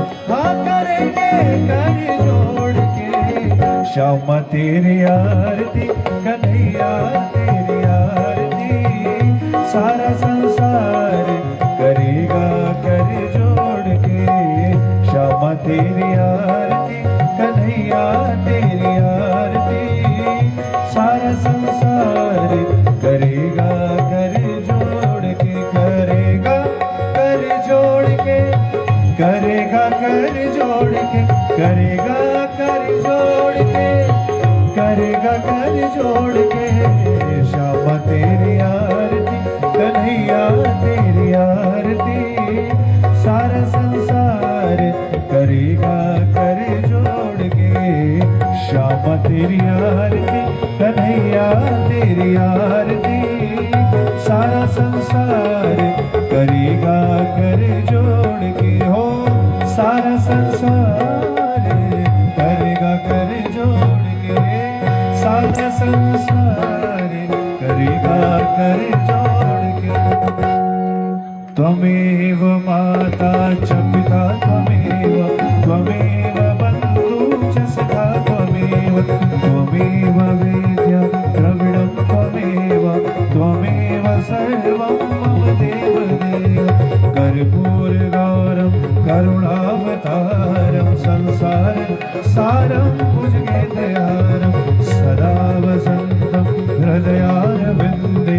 करेंगे कर जोड़ के। श्याम तेरी आरती, कन्हैया तेरी आरती, सारा संसार करेगा कर जोड़ के। श्याम तेरी आरती कन्हैया तेरी आरती सारा संसार करेगा कर जोड़ के करेगा कर जोड़ के करेगा कर जोड़ के करेगा कर जोड़ के करेगा कर जोड़ के श्यामा तेरी आरती कन्हैया तेरी आरती सारा संसार करेगा कर जोड़ के श्यामा तेरी आरती कन्हैया तेरी आरती सारा संसार करेगा कर जोड़ के हो सारा संसार करेगा कर जोड़ के सारा संसार करेगा कर जोड़ के त्वमेव माता च पिता त्वमेव बन्धु च सखा त्वमेव वेद्या द्रविडं त्वमेव सर्वं मम देवदेव कर्पूरगौरं करुणावतारं संसार सारं भुजगेन्द्रहारं सदा वसन्तं हृदयारविन्दे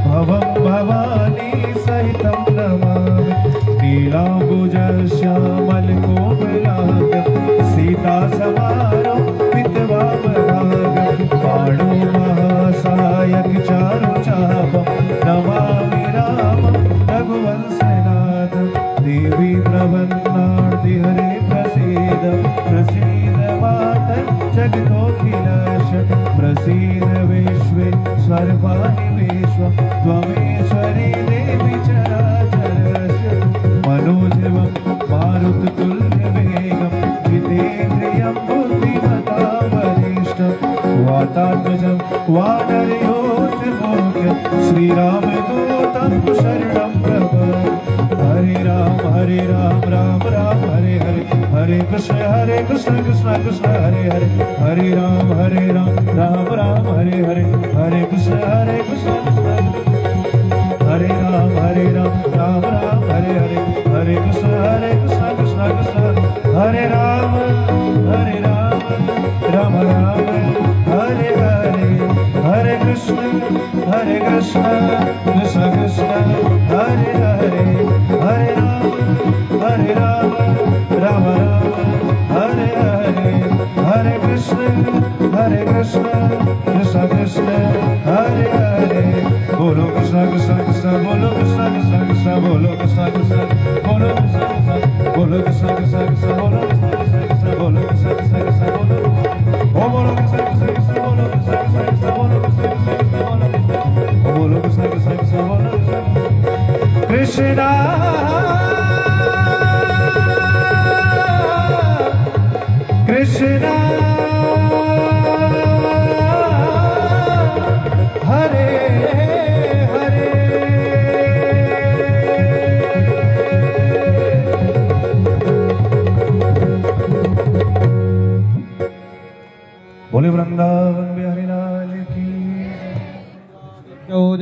भवं भवानी सहितं नमामि नीलाम्बुजश्यामलकोमलाङ्गं सीतासमारोपितवामभागं पाणो महासायक चारुचापं नमामि रामं रघुवंशनाथं देवी प्रपन्नार्ति हरे प्रसीद प्रसीद मातर् जगतोऽखिलश प्रसीद विश्वेश्वरपाणि विश्वं त्वमेश्वरी देवी चराचरश मनोजवं मारुततुल्यवेगं जितेन्द्रियं बुद्धिमतां वातात्मजं वानरयोधमोघ्यं श्रीरामदूतं शरणं प्रपद्ये हरे राम राम राम हरे हरे हरे कृष्ण कृष्ण कृष्ण हरे हरे हरे राम राम राम हरे हरे हरे कृष्ण हरे राम राम राम हरे हरे हरे कृष्ण कृष्ण कृष्ण हरे राम राम राम हरे हरे हरे कृष्ण कृष्ण कृष्ण हरे हरे हरे राम राम हरे हरे हरे कृष्ण कृष्ण कृष्ण हरे हरे बोलो कृष्ण कृष्ण कृष्ण बोलो कृष्ण कृष्ण कृष्ण बोलो कृष्ण कृष्ण बोलो कृष्ण कृष्ण बोलो कृष्ण कृष्ण कृष्ण बोलो कृष्ण कृष्ण कृष्ण बोलो कृष्ण कृष्ण कृष्ण बोलो ओ बोलो कृष्ण कृष्ण कृष्ण बोलो कृष्ण कृष्ण कृष्ण बोलो कृष्ण कृष्ण कृष्ण बोलो ओ बोलो कृष्ण कृष्ण कृष्ण बोलो कृष्ण कृष्ण हरे हरे बोले वृंदावन बिहारी लाल की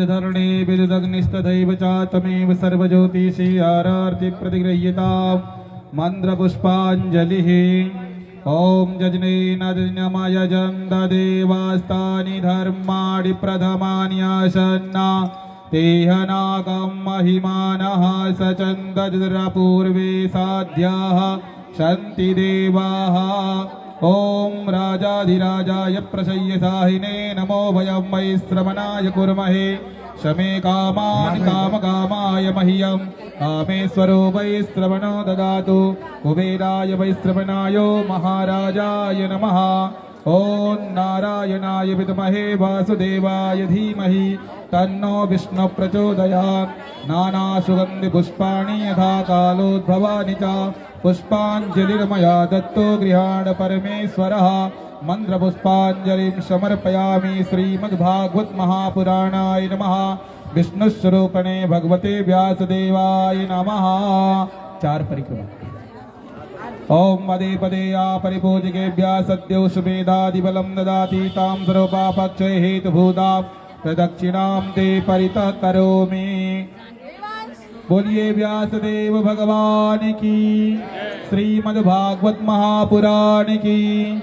धरणे विदुदग्निस्तथैव चातमेव सर्वज्योतिषी आरार्ति प्रतिगृह्यता मन्त्रपुष्पाञ्जलिः ॐ जजनेनमायजं देवास्तानि धर्माणि प्रथमान्यासन्ना तेहनागं महिमानः सचन्दपूर्वे साध्याः सन्ति देवाः ॐ राजाधिराजाय प्रसय्यसाहिने नमो वयं वै श्रवणाय कुर्महे शमे कामान् कामकामाय मह्यं कामेश्वरो वै श्रवणो ददातु कुबेराय वै श्रवणाय महाराजाय नमः ॐ नारायणाय विद्महे वासुदेवाय धीमहि तन्नो विष्णु प्रचोदयात् नानासुगन्धिपुष्पाणि यथा कालोद्भवानि च पुष्पाञ्जलिर्मया दत्तो गृहाण परमेश्वरः मन्त्रपुष्पाञ्जलिं समर्पयामि श्रीमद्भागवत महापुराणाय नमः विष्णुस्वरूपणे भगवते व्यासदेवाय नमः। 4 परिक्रमा। ओम पदे पदे या परिपूजकेभ्यः सद्यो सुमेधादिबलं ददाति तां सर्वपापक्षय हेतुभूतां प्रदक्षिणां ते परितः करोमि। बोलिए व्यासदेव भगवान की। श्रीमद्भागवत महापुराण की।